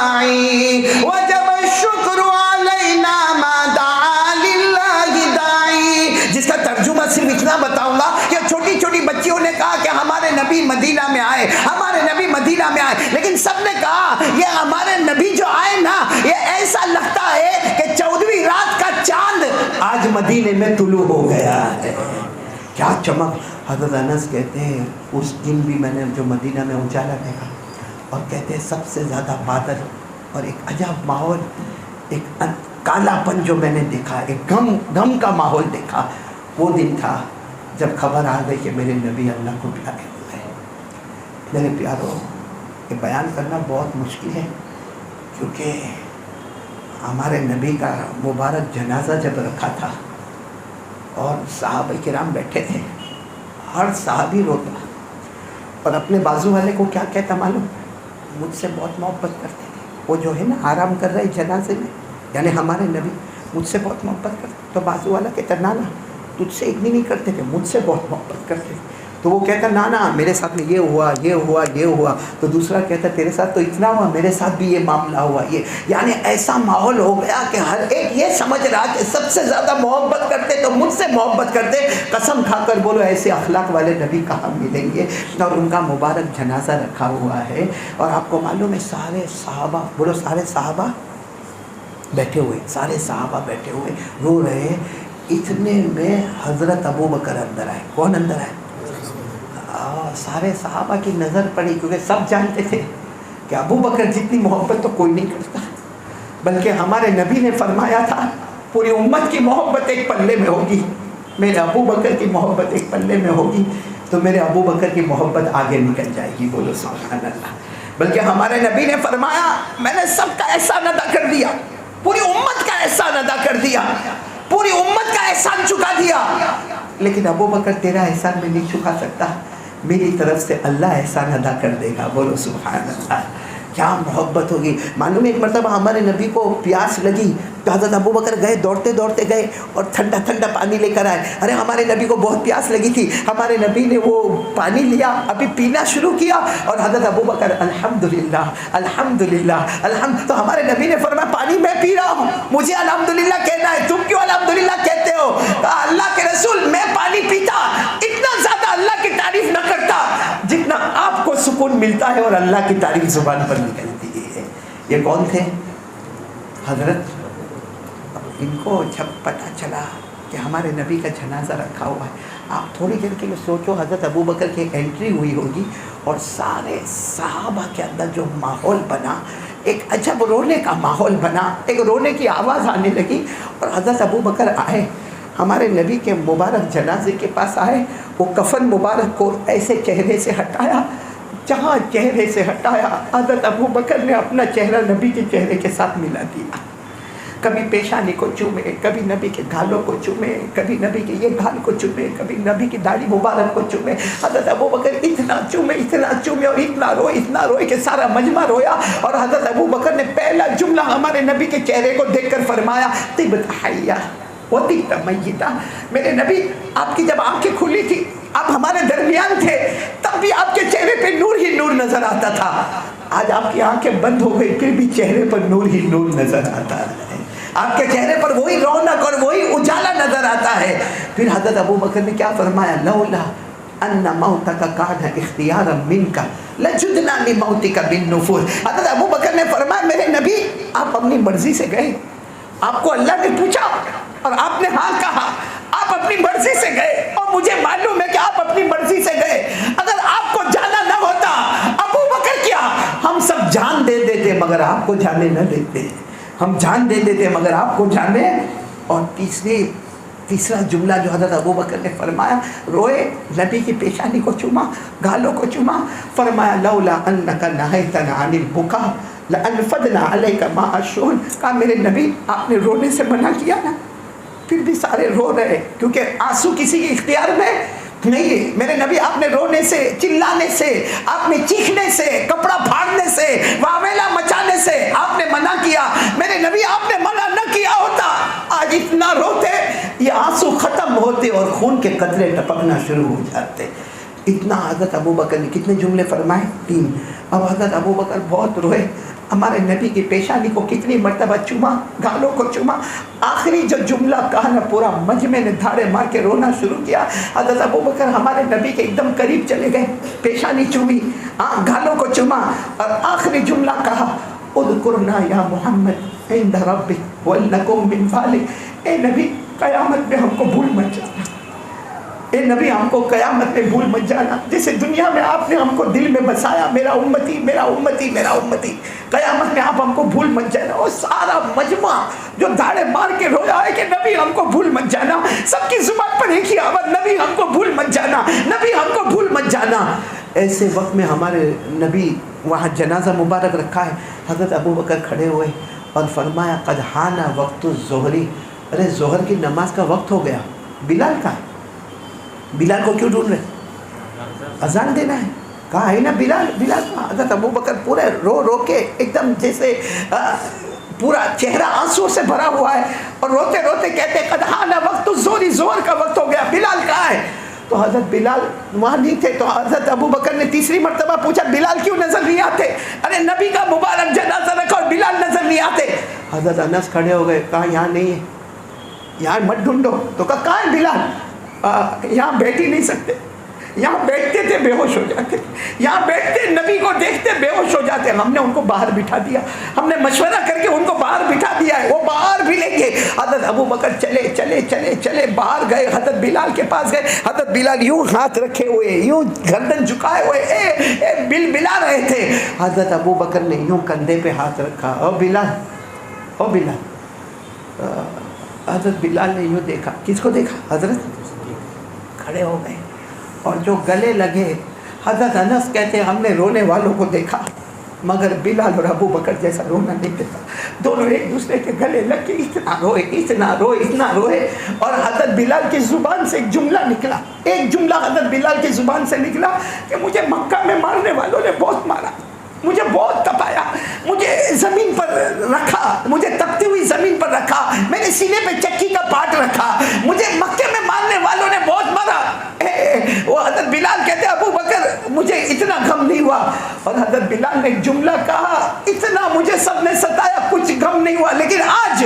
وجب الشکر علینا ما دعا للہ داعی. جس کا ترجمہ صرف اتنا بتاؤں گا کہ چھوٹی بچیوں نے کہا کہ ہمارے نبی مدینہ میں آئے, ہمارے نبی مدینہ میں آئے, لیکن سب نے کہا یہ ہمارے نبی جو آئے نا یہ ایسا لگتا ہے کہ 14ویں رات کا چاند آج مدینے میں طلوع ہو گیا ہے. کیا چمک. حضرت انس کہتے ہیں اس دن بھی میں نے جو مدینہ میں اجالا دیکھا, اور کہتے ہیں سب سے زیادہ بادل اور ایک عجب ماحول, ایک کالا پن جو میں نے دیکھا, ایک غم کا ماحول دیکھا, وہ دن تھا جب خبر آ گئی کہ میرے نبی اللہ کو پیارے ہوئے. میرے پیاروں, یہ بیان کرنا بہت مشکل ہے کیونکہ ہمارے نبی کا مبارک جنازہ جب رکھا تھا اور صحابہ کرام بیٹھے تھے, ہر صحابی روتا اور اپنے بازو والے کو کیا کہتا معلوم؟ مجھ سے بہت محبت کرتے تھے. وہ جو ہے نا آرام کر رہے جنازے میں, یعنی ہمارے نبی مجھ سے بہت محبت کرتے. تو بازو والا کہتا نانا تجھ سے اتنی نہیں کرتے تھے, مجھ سے بہت محبت کرتے تھے. تو وہ کہتا نانا میرے ساتھ میں یہ ہوا. تو دوسرا کہتا تیرے ساتھ تو اتنا ہوا, میرے ساتھ بھی یہ معاملہ ہوا. یہ یعنی ایسا ماحول ہو گیا کہ ہر ایک یہ سمجھ رہا کہ سب سے زیادہ محبت کرتے تو مجھ سے محبت کرتے. قسم کھا کر بولو ایسے اخلاق والے نبی کہاں ملیں گے. اور ان کا مبارک جنازہ رکھا ہوا ہے, اور آپ کو معلوم ہے سارے صحابہ, بولو سارے صحابہ بیٹھے ہوئے رو رہے. اتنے میں حضرت ابو بکر اندر آئے. کون اندر آئے؟ سارے صحابہ کی نظر پڑی کیونکہ سب جانتے تھے کہ ابو بکر جتنی محبت تو کوئی نہیں کرتا, بلکہ ہمارے نبی نے فرمایا تھا پوری امت کی محبت ایک پلے میں ہوگی, میرے ابو بکر کی محبت ایک پلے میں ہوگی, تو میرے ابو بکر کی محبت آگے نکل جائے گی. بولو سبحان اللہ. بلکہ ہمارے نبی نے فرمایا میں نے سب کا احسان ادا کر دیا، پوری امت کا احسان ادا کر دیا، پوری امت کا احسان چکا دیا، لیکن ابو بکر تیرا احسان میں نہیں چکا سکتا، میری طرف سے اللہ احسان ادا کر دے گا۔ بولو سبحان اللہ، کیا محبت ہوگی۔ معلوم ہے ایک مرتبہ ہمارے نبی کو پیاس لگی تو حضرت ابو بکر گئے، دوڑتے دوڑتے گئے اور ٹھنڈا ٹھنڈا پانی لے کر آئے۔ ارے ہمارے نبی کو بہت پیاس لگی تھی، ہمارے نبی نے وہ پانی لیا، ابھی پینا شروع کیا، اور حضرت ابو بکر الحمدللہ الحمدللہ الحمد، تو ہمارے نبی نے فرمایا پانی میں پی رہا ہوں، مجھے الحمدللہ کہنا ہے، تم کیوں الحمدللہ کہتے ہو؟ کہا اللہ کے رسول میں پانی پیتا اتنا زیادہ اللہ کی تعریف نہ کرتا جتنا آپ کو سکون ملتا ہے اور اللہ کی تعریف زبان پر نکلتی ہے۔ یہ کون تھے؟ حضرت، ان کو جب پتہ چلا کہ ہمارے نبی کا جنازہ رکھا ہوا ہے، آپ تھوڑی دیر کے لیے سوچو، حضرت ابو بکر کی انٹری ہوئی ہوگی اور سارے صحابہ کے اندر جو ماحول بنا، ایک عجب رونے کا ماحول بنا، ایک رونے کی آواز آنے لگی، اور حضرت ابو بکر آئے، ہمارے نبی کے مبارک جنازے کے پاس آئے، وہ کفن مبارک کو ایسے چہرے سے ہٹایا، جہاں چہرے سے ہٹایا حضرت ابو بکر نے اپنا چہرہ نبی کے چہرے کے ساتھ ملا دیا، کبھی پیشانی کو چومے، کبھی نبی کے گالوں کو چومے، کبھی نبی کے یہ گال کو چومے، کبھی نبی کی داڑھی مبارک کو چومے۔ حضرت ابو بکر اتنا چومے اور اتنا روئے کہ سارا مجمع رویا، اور حضرت ابو بکر نے پہلا جملہ ہمارے نبی کے چہرے کو دیکھ کر فرمایا طبت حیہ وطبت میتہ۔ میرے نبی، آپ کی جب آنکھیں کھلی تھی، آپ ہمارے درمیان تھے، تب بھی آپ کے چہرے پہ نور ہی نور نظر آتا تھا، آج آپ کی آنکھیں بند ہو گئی پھر بھی چہرے پر نور ہی نور نظر آتا ہے، آپ کے چہرے پر وہی رونق اور وہی اجالا نظر آتا ہے۔ پھر حضرت ابو بکر نے کیا فرمایا؟ لولا ان موتک کان اختیارا منک لجدنا لموتک بالنفور۔ حضرت ابو بکر نے فرمایا میرے نبی، آپ اپنی مرضی سے گئے، آپ کو اللہ نے پوچھا اور آپ نے ہاں کہا، آپ اپنی مرضی سے گئے، اور مجھے معلوم ہے کہ آپ اپنی مرضی سے گئے، اگر آپ کو جانا نہ ہوتا، ابو بکر کیا ہم سب جان دے دیتے مگر آپ کو جانے نہ دیتے، ہم جان دے دیتے مگر آپ کو جانے۔ اور تیسرا جملہ جو حضرت ابو بکر نے فرمایا، روئے، نبی کی پیشانی کو چوما، گالوں کو چوما، فرمایا لولا انک نہیتنا عن البکا لانفضنا علیک ماء الشحن۔ کہا میرے نبی، آپ نے رونے سے منع کیا نا، پھر بھی سارے رو رہے، کیونکہ آنسو کسی کے اختیار میں نہیں ہے۔ میرے نبی، آپ نے رونے سے، چلانے سے، آپ نے چیخنے سے، کپڑا پھاڑنے سے، واویلا مچانے سے آپ نے منع کیا۔ میرے نبی، آپ نے منع نہ کیا ہوتا، آج اتنا روتے، یہ آنسو ختم ہوتے اور خون کے قطرے ٹپکنا شروع ہو جاتے۔ اتنا حضرت ابو بکر نے کتنے جملے فرمائے؟ 3۔ اب حضرت ابو بکر بہت روئے، ہمارے نبی کی پیشانی کو کتنی مرتبہ چوما، گالوں کو چوما، آخری جو جملہ کہا نا، پورا مجمع نے دھاڑے مار کے رونا شروع کیا۔ حضرت ابو بکر ہمارے نبی کے ایک دم قریب چلے گئے، پیشانی چومی، گالوں کو چوما، اور آخری جملہ کہا اذکرنا یا محمد عند ربک ولنکم من ذلک۔ اے نبی، قیامت میں ہم کو بھول مت جانا، اے نبی ہم کو قیامت میں بھول مت جانا، جیسے دنیا میں آپ نے ہم کو دل میں بسایا میرا امتی میرا امتی میرا امتی، قیامت میں آپ ہم کو بھول مت جانا۔ اور سارا مجمع جو دھاڑے مار کے رویا ہے کہ نبی ہم کو بھول مت جانا، سب کی زبان پر ایک ہی آواز، نبی ہم کو بھول مت جانا، نبی ہم کو بھول مت جانا۔ ایسے وقت میں ہمارے نبی وہاں جنازہ مبارک رکھا ہے، حضرت ابو بکر کھڑے ہوئے اور فرمایا قد حان وقت الظہری۔ ارے ظہر کی نماز کا وقت ہو گیا، بلال کا ہے، بلال کو کیوں ڈھونڈ رہے؟ اذان دینا ہے، کہا ہے نا بلال، بلال کا۔ حضرت ابو بکر پورے رو رو کے ایک دم جیسے پورا چہرہ آنسو سے بھرا ہوا ہے، اور روتے روتے کہتے قد حان وقت الظہری، ظہر کا وقت ہو گیا، بلال کہاں ہے؟ تو حضرت بلال وہاں نہیں تھے، تو حضرت ابو بکر نے تیسری مرتبہ پوچھا بلال کیوں نظر نہیں آتے؟ ارے نبی کا مبارک جنازہ رکھا اور بلال نظر نہیں آتے۔ حضرت انس کھڑے ہو گئے، کہا یہاں نہیں ہے، یہاں مت ڈھونڈو۔ تو کہاں ہے بلال؟ یہاں بیٹھ ہی نہیں سکتے، یہاں بیٹھتے تھے بے ہوش ہو جاتے، یہاں بیٹھتے نبی کو دیکھتے بے ہوش ہو جاتے۔ ہم نے ان کو باہر بٹھا دیا، ہم نے مشورہ کر کے ان کو باہر بٹھا دیا ہے، وہ باہر بھی لیں گے۔ حضرت ابو بکر چلے چلے چلے چلے باہر گئے، حضرت بلال کے پاس گئے، حضرت بلال یوں ہاتھ رکھے ہوئے، یوں گردن جھکائے ہوئے بل بلا رہے تھے۔ حضرت ابو بکر نے یوں کندھے پہ ہاتھ رکھا، او بلال، او بلال۔ حضرت بلال نے یوں دیکھا، کس کو دیکھا؟ حضرت کھڑے ہو گئے اور جو گلے لگے۔ حضرت انس کہتے ہم نے رونے والوں کو دیکھا، مگر بلال اور ابو بکر جیسا رونا نہیں دیتا. دونوں ایک دوسرے کے گلے لگ کے اتنا روئے. اور حضرت بلال کی زبان سے ایک جملہ نکلا, حضرت بلال کی زبان سے نکلا کہ مجھے مکہ میں مارنے والوں نے بہت مارا, مجھے بہت تپایا, مجھے زمین پر رکھا, مجھے تپتی ہوئی زمین پر رکھا, میرے سینے پہ چکی کا پاٹ رکھا, مجھے مکے میں مارنے والوں نے بہت مارا. وہ حضرت بلال کہتے ابو بکر مجھے اتنا غم نہیں ہوا. اور حضرت بلال نے ایک جملہ کہا, اتنا مجھے سب نے ستایا کچھ غم نہیں ہوا, لیکن آج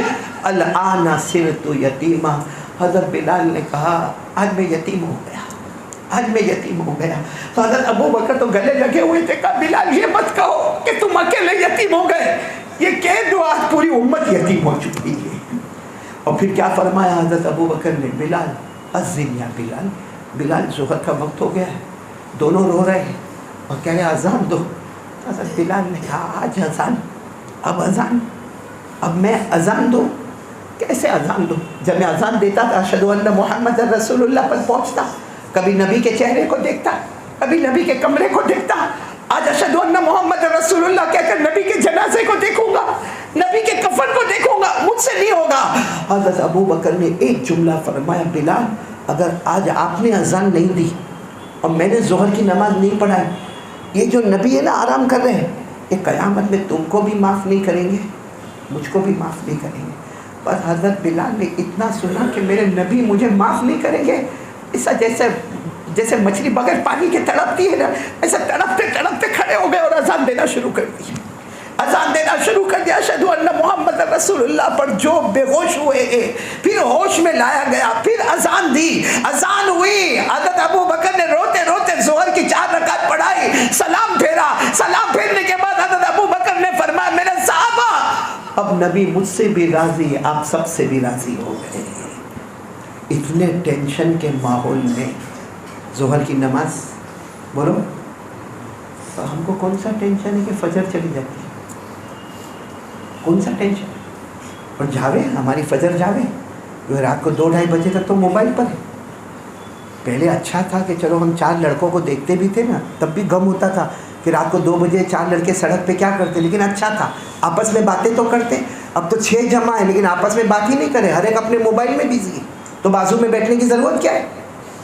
الآن صرت یتیما. حضرت بلال نے کہا آج میں یتیم ہو گیا, تو حضرت ابو بکر تو گلے لگے ہوئے تھے. کہا بلال یہ مت کہو کہ تم اکیلے یتیم ہو گئے, یہ کہہ دو آج پوری امت یتیم ہو چکی ہے. اور پھر کیا فرمایا حضرت ابو بکر نے, بلال اذن یا بلال, بلال ظہر کا وقت ہو گیا ہے. دونوں رو رہے ہیں اور کہہ رہے اذان دو. حضرت بلال نے کہا آج اذان, اب میں اذان دوں, کیسے اذان دوں؟ جب میں اذان دیتا تھا اشہد ان محمد رسول اللہ پر پہنچتا, کبھی نبی کے چہرے کو دیکھتا, کبھی نبی کے کمرے کو دیکھتا. آج اشہد ان محمد رسول اللہ کہہ کر نبی کے جنازے کو دیکھوں گا, نبی کے کفن کو دیکھوں گا, مجھ سے نہیں ہوگا. حضرت ابو بکر نے ایک جملہ فرمایا, بلال اگر آج آپ نے اذان نہیں دی اور میں نے ظہر کی نماز نہیں پڑھائی, یہ جو نبی ہے نا آرام کر رہے ہیں, یہ قیامت میں تم کو بھی معاف نہیں کریں گے, مجھ کو بھی معاف نہیں کریں گے. پر حضرت بلال نے اتنا سنا کہ میرے نبی مجھے معاف نہیں کریں گے, ایسا جیسے مچھلی بغیر پانی کے تڑپتی ہے نا, ایسا تڑپتے کھڑے ہو گئے اور اذان دینا شروع کر دی. اشہد ان محمد رسول اللہ پر جو بے ہوش ہوئے, پھر ہوش میں لایا گیا, پھر اذان دی, اذان ہوئی. حضرت ابو بکر نے روتے روتے ظہر کی 4 رکعت پڑھائی, سلام پھیرا. سلام پھیرنے کے بعد حضرت ابو بکر نے فرمایا میرے صحابہ اب نبی مجھ سے بھی راضی, آپ سب سے بھی راضی ہو گئے. اتنے ٹینشن کے ماحول میں ظہر کی نماز, بولو تو ہم کو کون سا ٹینشن ہے کہ فجر چلی جاتی ہے, کون سا ٹینشن؟ اور جاوے ہماری فجر جاوے, رات کو 2-2:30 بجے تک تو موبائل پر ہے. پہلے اچھا تھا کہ چلو ہم 4 لڑکوں کو دیکھتے بھی تھے نا, تب بھی غم ہوتا تھا کہ رات کو 2 بجے 4 لڑکے سڑک پہ کیا کرتے, لیکن اچھا تھا آپس میں باتیں تو کرتے. اب تو 6 جمع ہے لیکن آپس میں بات ہی نہیں کرے, ہر ایک اپنے موبائل میں بزی ہے. تو بازو میں بیٹھنے کی ضرورت کیا ہے,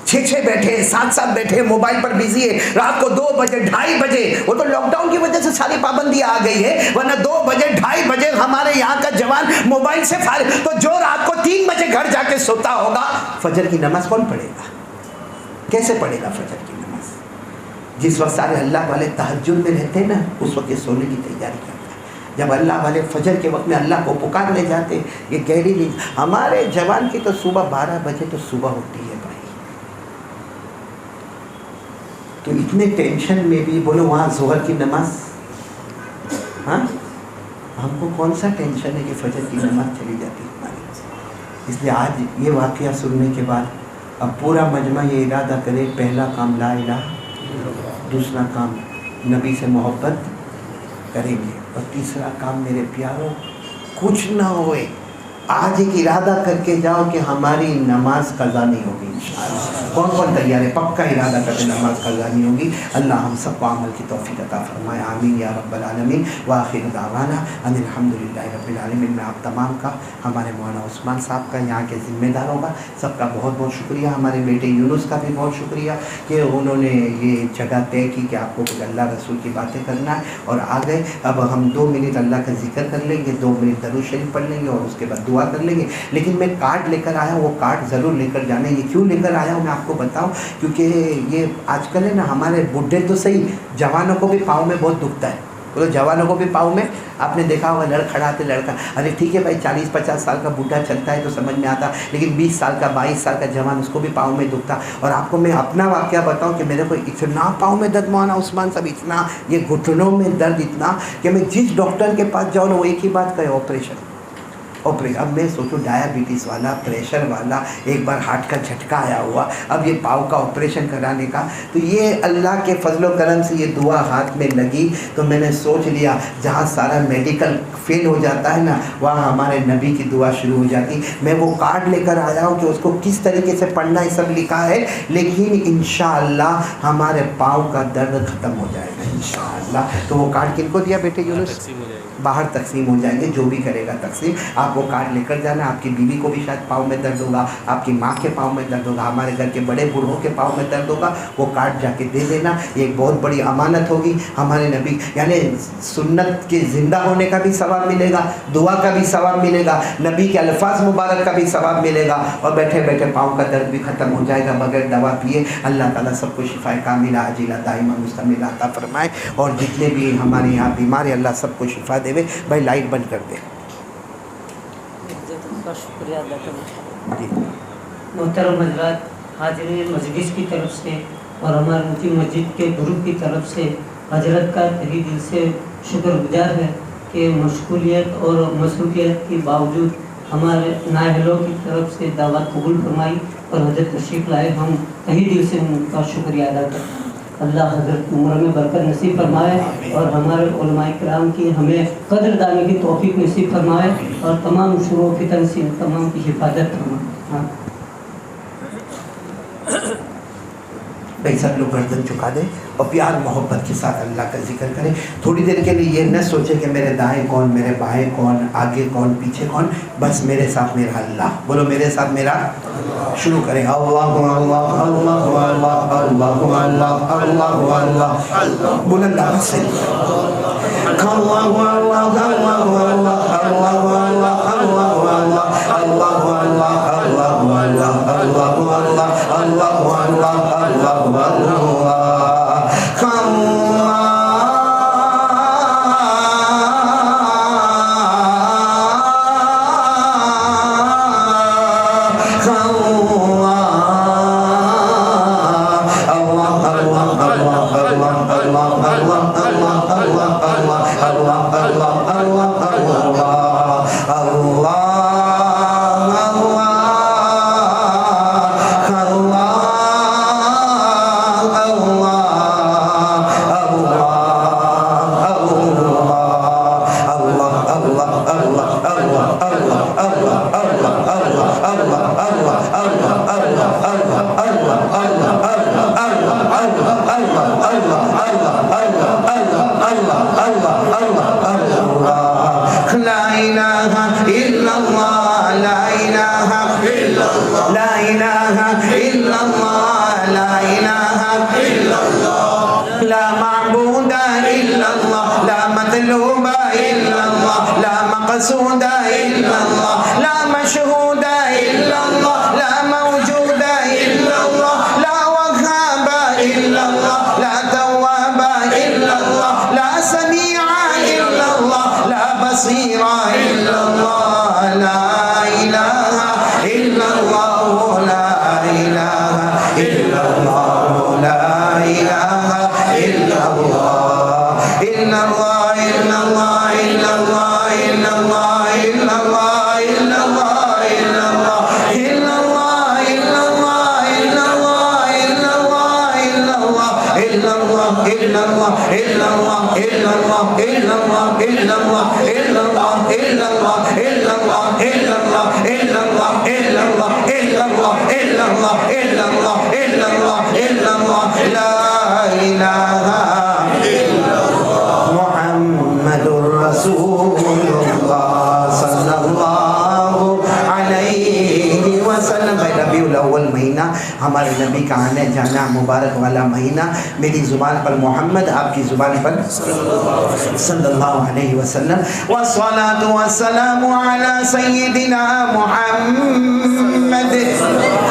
6 بیٹھے, 7 بیٹھے, موبائل پر بزی ہے. رات کو 2 بجے 2:30 بجے, وہ تو لاک ڈاؤن کی وجہ سے ساری پابندیاں آ گئی ہے, ورنہ 2 بجے 2:30 بجے ہمارے یہاں کا جوان موبائل سے فارغ. تو جو رات کو 3 بجے گھر جا کے سوتا ہوگا, فجر کی نماز کون پڑھے گا, کیسے پڑھے گا فجر کی نماز؟ جس وقت سارے اللہ والے تہجد میں رہتے ہیں نا, اس وقت یہ سونے کی تیاری کرتے ہیں. جب اللہ والے فجر کے وقت میں اللہ کو پکارنے جاتے, یہ گہری نیند. ہمارے جوان کی تو صبح 12 بجے تو صبح ہوتی ہے بھائی. تو اتنے ٹینشن میں بھی بولو وہاں ظہر کی نماز, ہاں ہم کو کون سا ٹینشن ہے کہ فجر کی نماز چلی جاتی ہے ہماری. اس لیے آج یہ واقعہ سننے کے بعد اب پورا مجمع یہ ارادہ کرے, پہلا کام لا الہ, دوسرا کام نبی سے محبت کریں گے, اور تیسرا کام میرے پیاروں کچھ نہ ہوئے, آج ایک ارادہ کر کے جاؤ کہ ہماری نماز قضا نہیں ہوگی انشاءاللہ. کون کون تیار ہے؟ پکا ارادہ کرتے نماز قضا نہیں ہوگی. اللہ ہم سب کو عمل کی توفیق عطا فرمائے, آمین یا رب العالمین. وآخر دعوانا ان الحمدللہ رب العالمین. میں آپ تمام کا, ہمارے مولانا عثمان صاحب کا, یہاں کے ذمہ داروں کا, سب کا بہت بہت شکریہ. ہمارے بیٹے یونس کا بھی بہت شکریہ کہ انہوں نے یہ جگہ طے کی کہ آپ کو کچھ اللہ رسول کی باتیں کرنا ہے, اور آ گئے. اب ہم 2 منٹ اللہ کا ذکر کر لیں گے, 2 منٹ درود شریف پڑھ لیں گے, اور اس کے بعد دعا کر لیں گے. لیکن میں کارڈ لے کر آیا ہوں, وہ کارڈ ضرور لے کر جانے. یہ کیوں لے کر آیا ہوں میں آپ کو بتاؤں, کیونکہ یہ آج کل ہے نا, ہمارے بڈھے تو صحیح, جوانوں کو بھی پاؤں میں بہت دکھتا ہے. بولو جوانوں کو بھی پاؤں میں, آپ نے دیکھا ہوگا لڑ کھڑا آتے لڑکا, ارے ٹھیک ہے بھائی 40-50 سال کا بوڑھا چلتا ہے تو سمجھ میں آتا, لیکن 20 سال کا 22 سال کا جوان, اس کو بھی پاؤں میں دکھتا. اور آپ کو میں اپنا واقعہ بتاؤں کہ میرے کو اتنا پاؤں میں درد, مولانا عثمان صاحب اتنا, یہ گھٹنوں میں درد اتنا کہ میں جس ڈاکٹر کے پاس جاؤں نا وہ ایک ہی بات کہے, اب میں سوچوں ڈائبٹیز والا، پریشر والا، ایک بار ہارٹ کا جھٹکا آیا ہوا، اب یہ پاؤں کا آپریشن کرانے کا. تو یہ اللہ کے فضل و کرم سے یہ دعا ہاتھ میں لگی تو میں نے سوچ لیا جہاں سارا میڈیکل فیل ہو جاتا ہے نا وہاں ہمارے نبی کی دعا شروع ہو جاتی. میں وہ کارڈ لے کر آیا ہوں کہ اس کو کس طریقے سے پڑھنا ہے سب لکھا ہے، لیکن انشاءاللہ ہمارے پاؤں کا درد ختم ہو جائے گا انشاءاللہ. تو وہ کارڈ کن کو دیا بیٹے یونس؟ باہر تقسیم ہو جائیں گے، جو بھی کرے گا تقسیم. آپ وہ کارڈ لے کر جانا. آپ کی بیوی کو بھی شاید پاؤں میں درد ہوگا، آپ کی ماں کے پاؤں میں درد ہوگا، ہمارے گھر کے بڑے بوڑھوں کے پاؤں میں درد ہوگا، وہ کارڈ جا کے دے دینا. یہ ایک بہت بڑی امانت ہوگی ہمارے نبی، یعنی سنت کے زندہ ہونے کا بھی ثواب ملے گا، دعا کا بھی ثواب ملے گا، نبی کے الفاظ مبارک کا بھی ثواب ملے گا، اور بیٹھے بیٹھے پاؤں کا درد بھی ختم ہو جائے گا بغیر دوا پیے. اللہ تعالیٰ سب کو شفا کاملہ عاجلہ دائمہ مستمرہ عطا فرمائے. اور جتنے بھی ہمارے یہاں بیمار ہیں اللہ سب کو شفا دے. بھائی لائٹ بند کر دے. شکریہ ادا کرنا. محترم حضرات، حاضرین مجلس کی طرف سے اور ہمارے مفتی مسجد کے گروپ کی طرف سے حضرت کا تہی دل سے شکر گزار ہے کہ مشغولیت اور مصروفیت کے باوجود ہمارے نااہلوں کی طرف سے دعوت قبول فرمائی اور حضرت تشریف لائے. ہم تہی دل سے ان کا شکریہ ادا کرتے ہیں. اللہ حضرت عمر میں برکت نصیب فرمائے اور ہمارے علماء کرام کی ہمیں قدر دانی کی توفیق نصیب فرمائے اور تمام شرور و فتن سے تمام کی حفاظت فرمائے. بھائی سب لوگ گردن چکا دیں اور پیار محبت کے ساتھ اللہ کا ذکر کریں. تھوڑی دیر کے لیے یہ نہ سوچیں کہ میرے دائیں کون، میرے بائیں کون، آگے کون، پیچھے کون. بس میرے ساتھ میرا اللہ. بولو میرے ساتھ میرا. شروع کریں. اللہ اللہ اللہ اللہ اللہ اللہ اللہ اللہ. بلند آواز سے اللہ اللہ اللہ اللہ اللہ اللہ اللہ اللہ ہمارے نبی کا آنے جانا مبارک والا مہینہ. میری زبان پر محمد، آپ کی زبان پر صلی اللہ علیہ وسلم. والصلاة والسلام على سيدنا محمد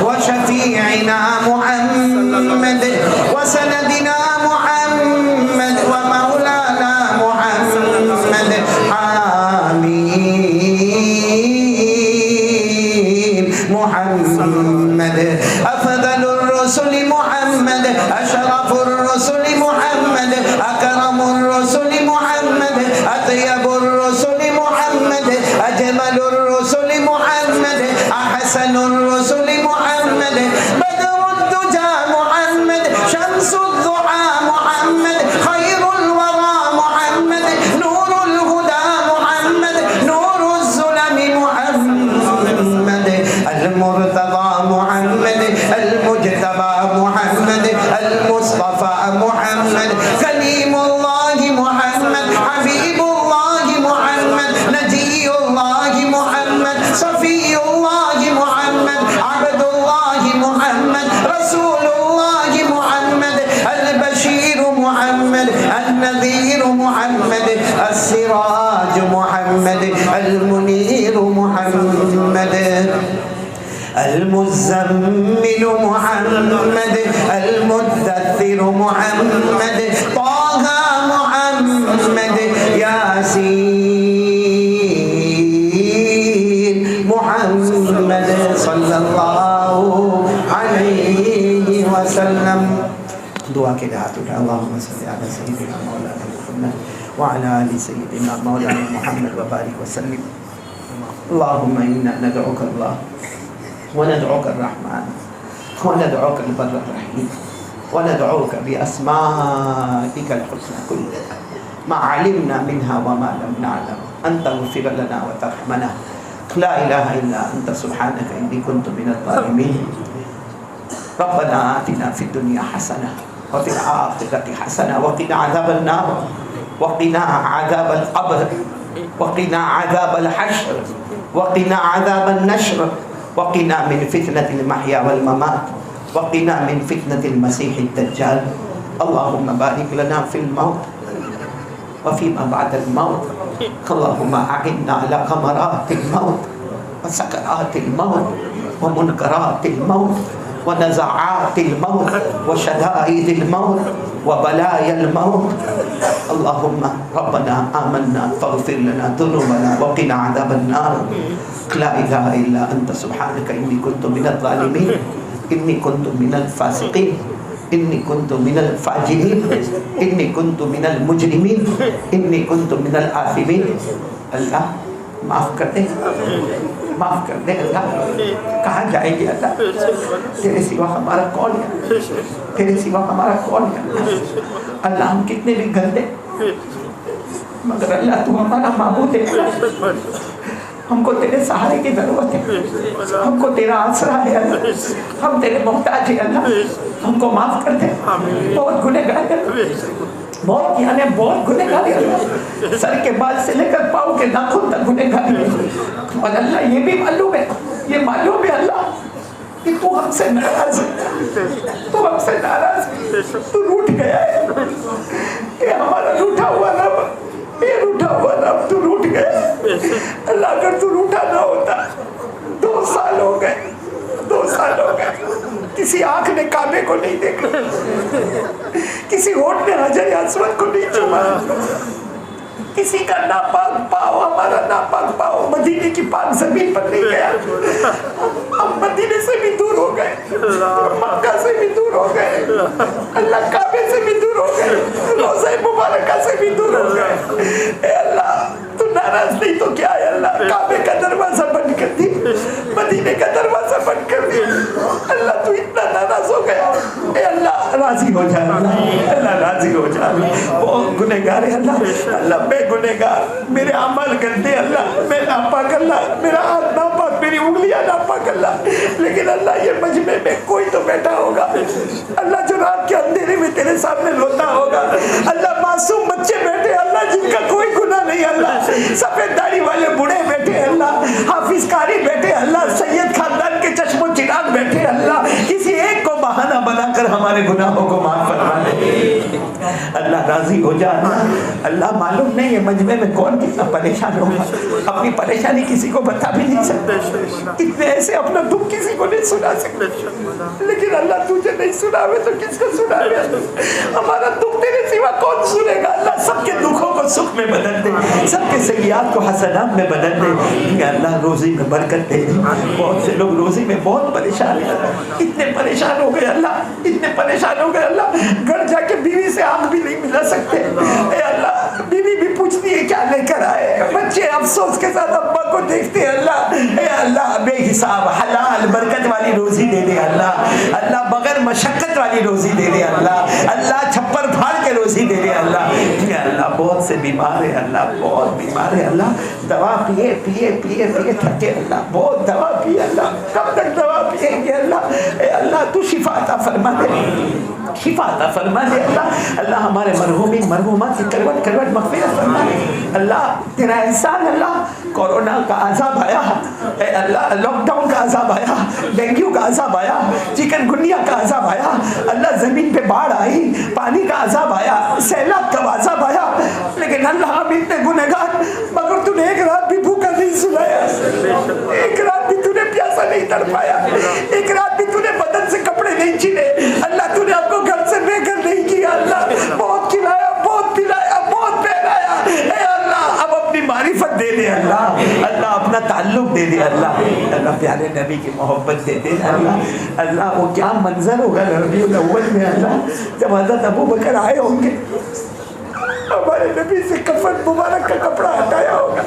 وشفيعنا محمد وسندنا محمد ومولانا محمد. آمين. محمد أفضل الرسل محمد، أشرف الرسل محمد، أكرم الرسل محمد، أطيب الرسل محمد اجمل الرسل محمد احسن الرسل محمد بدر الدجى محمد شمس الضحى محمد خير الورى محمد نور الهدى محمد نور الظلم محمد المرتضى محمد المجتبى محمد المصطفى محمد كليم الله محمد حبيب الله محمد نجي الله محمد صفي الله محمد عبد الله محمد رسول الله محمد البشير محمد النذير محمد السراج محمد المنير محمد المزمل محمد المدثر محمد طه محمد ياسين محمد صلى الله عليه وسلم. دعا کے لیے ہاتھ اٹھا. اللہم صلی علی سیدنا مولانا محمد وعلى آل سیدنا مولانا محمد وبارک وسلم. اللہم انا ندعوک اللہ وندعوك الرحمن وندعوك البر الرحيم وندعوك بأسمائك الحسنى كلها ما علمنا منها وما لم نعلم أن تغفر لنا وترحمنا. لا إله إلا أنت سبحانك إني كنت من الظالمين. ربنا آتنا في الدنيا حسنة وفي الآخرة حسنة وقنا عذاب النار وقنا عذاب القبر وقنا عذاب الحشر وقنا عذاب النشر وقنا من فتنة المحيا والممات وقنا من فتنة المسيح الدجال. اللهم بارك لنا في الموت وفيما بعد الموت. اللهم أعنا على غمرات الموت وسكرات الموت ومنكرات الموت ونزعات الموت وشدائد الموت وبلايا الموت. اللهم ربنا آمنا فاغفر لنا ذنوبنا وقنا عذاب النار. لا إله إلا أنت سبحانك إني كنت من الظالمين إني كنت من الفاسقين إني كنت من الفاجرين إني كنت من المجرمين إني كنت من الآثمين. اللہ معاف کر دے, معاف کر دے اللہ. کہاں جائیں گے اللہ؟ تیرے سوا ہمارا کون ہے؟ تیرے سوا ہمارا کون ہے اللہ؟ ہم کتنے بھی گندے مگر اللہ تو ہمارا معبود ہے. ہم کو تیرے سہارے کی ضرورت ہے, ہم کو تیرا آسرا ہے اللہ, ہم تیرے محتاج ہیں اللہ. ہم کو معاف کر دے, بہت گنہگار ہیں, بہت یعنی بہت گنہگار ہیں اللہ. سر کے بال سے لے کر پاؤں کے ناخن تک گنہگار ہیں. اور اللہ یہ بھی معلوم ہے, یہ معلوم ہے اللہ کہ تو ہم سے ناراض ہے, تو ہم سے ناراض ہے, تو روٹ گیا ہے. یہ ہمارا روٹا ہوا رب, یہ روٹا ہوا رب تو روٹ گیا اللہ. اگر تو روٹا نہ ہوتا 2 سال ہو گئے, 2 سال ہو گئے کسی آنکھ نے کعبے کو نہیں دیکھا, کسی ہونٹ نے حجر اسود کو نہیں چوما, کسی کا ناپاک پاؤں, ہمارا ناپاک پاؤں مدینے کی پاک زمین پر نہیں گیا. ہم مدینے سے بھی دور ہو گئے, مکہ سے بھی دور ہو گئے اللہ, کعبے سے بھی دور ہو گئے, روضہ مبارکہ سے بھی دور ہو گئے. اے اللہ تو ناراض نہیں تو کیا ہے اللہ؟ کعبے کا دروازہ بند کر دی, مدینے کا دروازہ بند کر دی اللہ. تو اتنا ناراض ہو گیا. اے اللہ راضی ہو جا اللہ, اللہ راضی ہو جا. بہت گنہگار ہے اللہ, اللہ میں گنہگار, میرے عمل گندے اللہ, میں ناپاک اللہ, میرا ہاتھ ناپاک, میری انگلیاں ناپاک اللہ. لیکن اللہ یہ مجمع میں کوئی تو بیٹھا ہوگا اللہ جو رات کے اندھیرے میں تیرے سامنے روتا ہوگا اللہ. معصوم بچے بیٹھے اللہ جن کا کوئی گناہ نہیں اللہ, سفید داڑھی والے بوڑھے بیٹھے اللہ, حافظ قاری بیٹھے اللہ, سید خاندان کے چشم و چراغ بیٹھے اللہ. کسی ایک کو بہانہ بنا کر ہمارے گناہوں کو معاف فرما دے اللہ. راضی ہو جا اللہ. معلوم نہیں ہے مجمع میں کون کتنا پریشان ہوگا, اپنی پریشانی کسی کو بتا بھی نہیں سکتے. اتنے ایسے اپنا دکھ کسی کو نہیں سنا سکتے, لیکن اللہ تجھے نہیں سناوے تو کس کو سناوے؟ ہمارا دکھ تیرے سوا کون سنے گا اللہ. سب کے دکھوں کو سکھ میں بدل دے, سب کے سیئات کو حسنات میں بدل دے اللہ. روزی میں برکت دے دے. بہت سے لوگ روزی میں بہت پریشان ہیں, اتنے پریشان ہو گئے اللہ, اتنے پریشان ہو گئے اللہ, گھر جا کے بیوی سے آنکھ بھی نہیں ملا نہ سکتے. اے اللہ بیوی بھی پوچھتی ہے کیا لے کر آئے, بچے افسوس کے ساتھ ابا کو دیکھتے ہیں. اللہ اے اللہ بے حساب حلال برکت والی روزی دے دے اللہ, اللہ بغیر مشقت والی روزی دے دے اللہ, اللہ چھپر پھاڑ کے روزی دے دے اللہ. اے اللہ بہت سے بیمار ہے اللہ, بہت بیمار ہے اللہ, دوا پیے پیے پیے پیے تھکے اللہ, بہت دوا پیے اللہ, کب تک دوا پیئیں گے اللہ. اے اللہ تو شفا عطا فرما دے, شفا عطا فرما دے اللہ. اللہ ہمارے مرحومین مرحومات کی کروٹ کروٹ مغفرت فرما دے اللہ. تیرا احسان اللہ, کورونا کا عذاب آیا, اے اللہ لاک ڈاؤن کا عذاب آیا, ڈینگیو کا عذاب آیا, چکن گنیا کا عذاب آیا اللہ, زمین پہ باڑھ آئی, پانی کا عذاب آیا, سیلاب کا عذاب آیا, لیکن اللہ ہم اتنے گنہگار, مگر تو نے ایک رات بھی بھوکا نہیں سلایا, ایک رات بھی تو نے پیاسا نہیں تڑپایا, ایک رات بھی تو نے بدن سے کپڑے نہیں چھینے اللہ, تو نے آپ کو گھر سے بے گھر نہیں کیا اللہ, بہت کھلایا بہت پلایا بہت پہنایا. اے اللہ اب اپنی معرفت دے دے اللہ, اللہ اپنا تعلق دے دے اللہ, اللہ پیارے نبی کی محبت دے دے اللہ. اللہ وہ کیا منظر ہوگا ربیع الاول میں اللہ, جب حضرت ابو بکر آئے ہوں گے, ہمارے نبی سے کفن مبارک کا کپڑا ہٹایا ہوگا,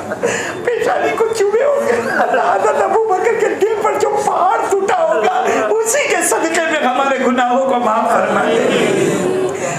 پیشانی کو چومے ہوں گے اللہ, حضرت ابو بکر کے دل پر جو پہاڑ ٹوٹا ہوگا اسی کے صدقے میں ہمارے گناہوں کو معاف فرما دے.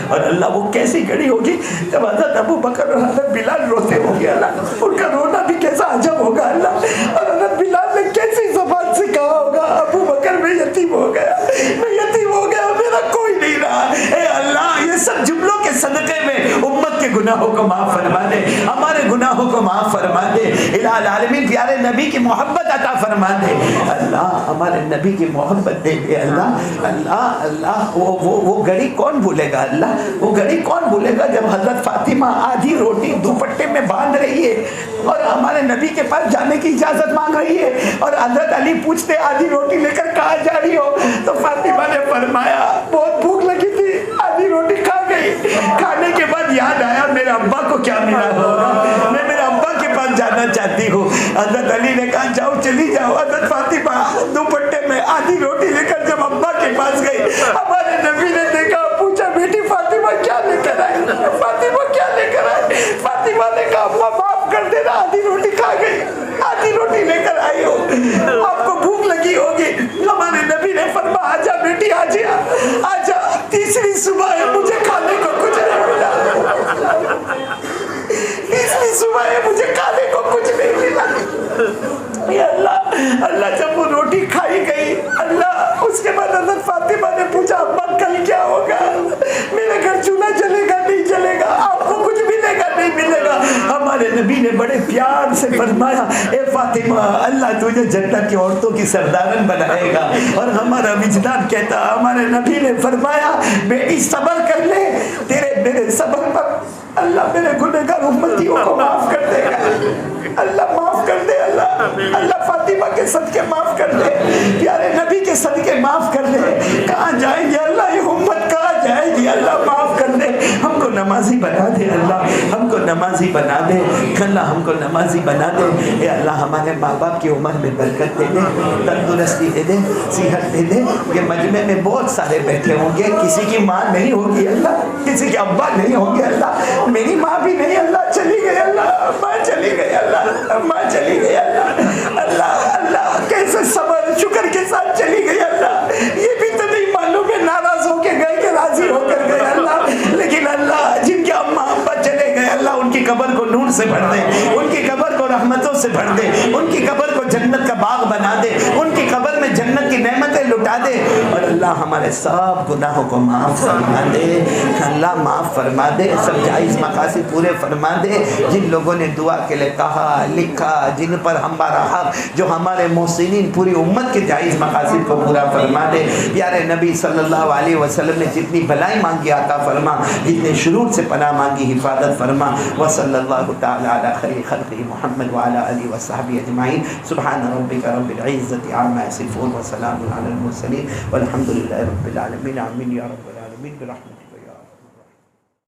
اور اللہ وہ کیسی گھڑی ہوگی جب حضرت ابو بکر اور حضرت بلال روتے ہوں گے اللہ, ان کا رونا بھی کیسا عجب ہوگا اللہ. اور حضرت بلال نے کیسی زبان سے کہا ہوگا ابو بکر میں یتیم ہو گیا, میں یتیم ہو گیا, میرا کوئی نہیں رہا. اے اللہ یہ سب جملوں کے صدقے میں امت کے گناہوں کو معاف فرما دے, ہمارے گناہوں کو معاف فرما دے. الہ العالمین پیارے نبی کی محبت عطا فرما دے اللہ, ہمارے نبی کی محبت دے دے اللہ. اللہ اللہ وہ گھڑی کون بھولے گا اللہ, وہ گھڑی کون بھولے گا جب حضرت فاطمہ آدھی روٹی دوپٹے میں باندھ رہی ہے اور ہمارے نبی کے پاس جانے کی اجازت مانگ رہی ہے, اور حضرت علی پوچھتے آدھی روٹی لے کر کہاں جا رہی ہو, تو فاطمہ نے فرمایا بہت بھوک لگی تھی, آدھی روٹی کھا گئی, کھانے کے بعد یاد آیا میرے ابا کو کیا ملا ہوگا, میں میرے ابا کے پاس جانا چاہتی ہوں. حضرت علی نے کہا جاؤ چلی جاؤ. حضرت فاطمہ دوپٹے میں آدھی روٹی لے کر جب ابا کے پاس گئی, ہمارے نبی نے دیکھا, پوچھا بیٹی فاطمہ کیا لے کر آئی, فاطمہ کیا لے کر آئی. فاطمہ نے کہا ابا معاف کر دینا, آدھی روٹی کھا گئی, آدھی روٹی لے کر آئی ہو, آپ کو بھوک لگی ہوگی. ہمارے نبی نے فرمایا آجا بیٹی آجا آجا, تیسری صبح ہے مجھے کھانے کو کچھ نہیں ملا, تیسری صبح ہے مجھے کھانے کو کچھ نہیں ملا. اللہ اللہ جب وہ روٹی کھائی گئی اللہ, اس کے بعد حضرت فاطمہ نے پوچھا ابا کل کیا ہوگا, میرے گھر چولہا جلے گا نہیں جلے گا, آپ کو کچھ ملے گا نہیں ملے گا. ہمارے نبی نے بڑے پیار سے فرمایا اے فاطمہ اللہ تجھے جنت کی عورتوں کی سردارن بنائے گا. اور ہمارا وجدان کہتا, ہمارے نبی نے فرمایا بیٹی صبر کر لے, تیرے میرے صبر پر اللہ میرے گنہگار امتیوں کو معاف کر دے گا. اللہ معاف کر دے اللہ, اللہ فاطمہ کے صدقے معاف کر دے, پیارے نبی کے صدقے معاف کر دے. کہاں جائیں گے اللہ, یہ امت کہاں جائے گی اللہ, معاف کر دے. ہم کو نمازی بنا دے اللہ, ہم کو نمازی بنا دے اللہ, ہم کو نمازی بنا دے. اے اللہ ہمارے ماں باپ کی عمر میں برکت دے دے, تندرستی دے دے, صحت دے دے. یہ مجمع میں بہت سارے بیٹھے ہوں گے, کسی کی ماں نہیں ہوگی اللہ, کسی کے ابا نہیں ہوں گے اللہ, میری ماں بھی نہیں اللہ, چلی گئی اللہ, ماں چلی گئی اللہ, ماں چلی گئی اللہ. اللہ اللہ کیسے صبر شکر کے ساتھ چلی گئی اللہ, یہ بھی تو نہیں معلوم ہے ناراض ہو کے گئے کہ راضی ہو کر گئے اللہ. لیکن اللہ جن کے اماں ابا چلے گئے اللہ, ان کی قبر کو نور سے بھر دے, ان کی قبر کو رحمتوں سے بھر دے, ان کی قبر کو جنت کا باغ بنا دے, ان کی قبر میں جنت کی نعمتیں لٹا دے. اور اللہ ہمارے سب گناہوں کو معاف فرما دے اللہ, معاف فرما دے, سب جائز مقاصد پورے فرما دے. جن لوگوں نے دعا کے لیے کہا لکھا, جن پر ہمارا حق, جو ہمارے محسنین پوری امت کے جائز مقاصد کو پورا فرما دے. پیارے نبی صلی اللہ علیہ وسلم نے جتنی بھلائی مانگی عطا فرما, جتنے شرور سے پناہ مانگی حفاظت فرما. وصلی اللہ تعالی علی خیر خلقہ محمد وعلی آلہ وصحبہ اجمعین. سبحان ربک رب العزۃ عما یصفون وسلام علی المرسلین والحمد للہ رب العالمین. آمین یا رب العالمین برحمتک.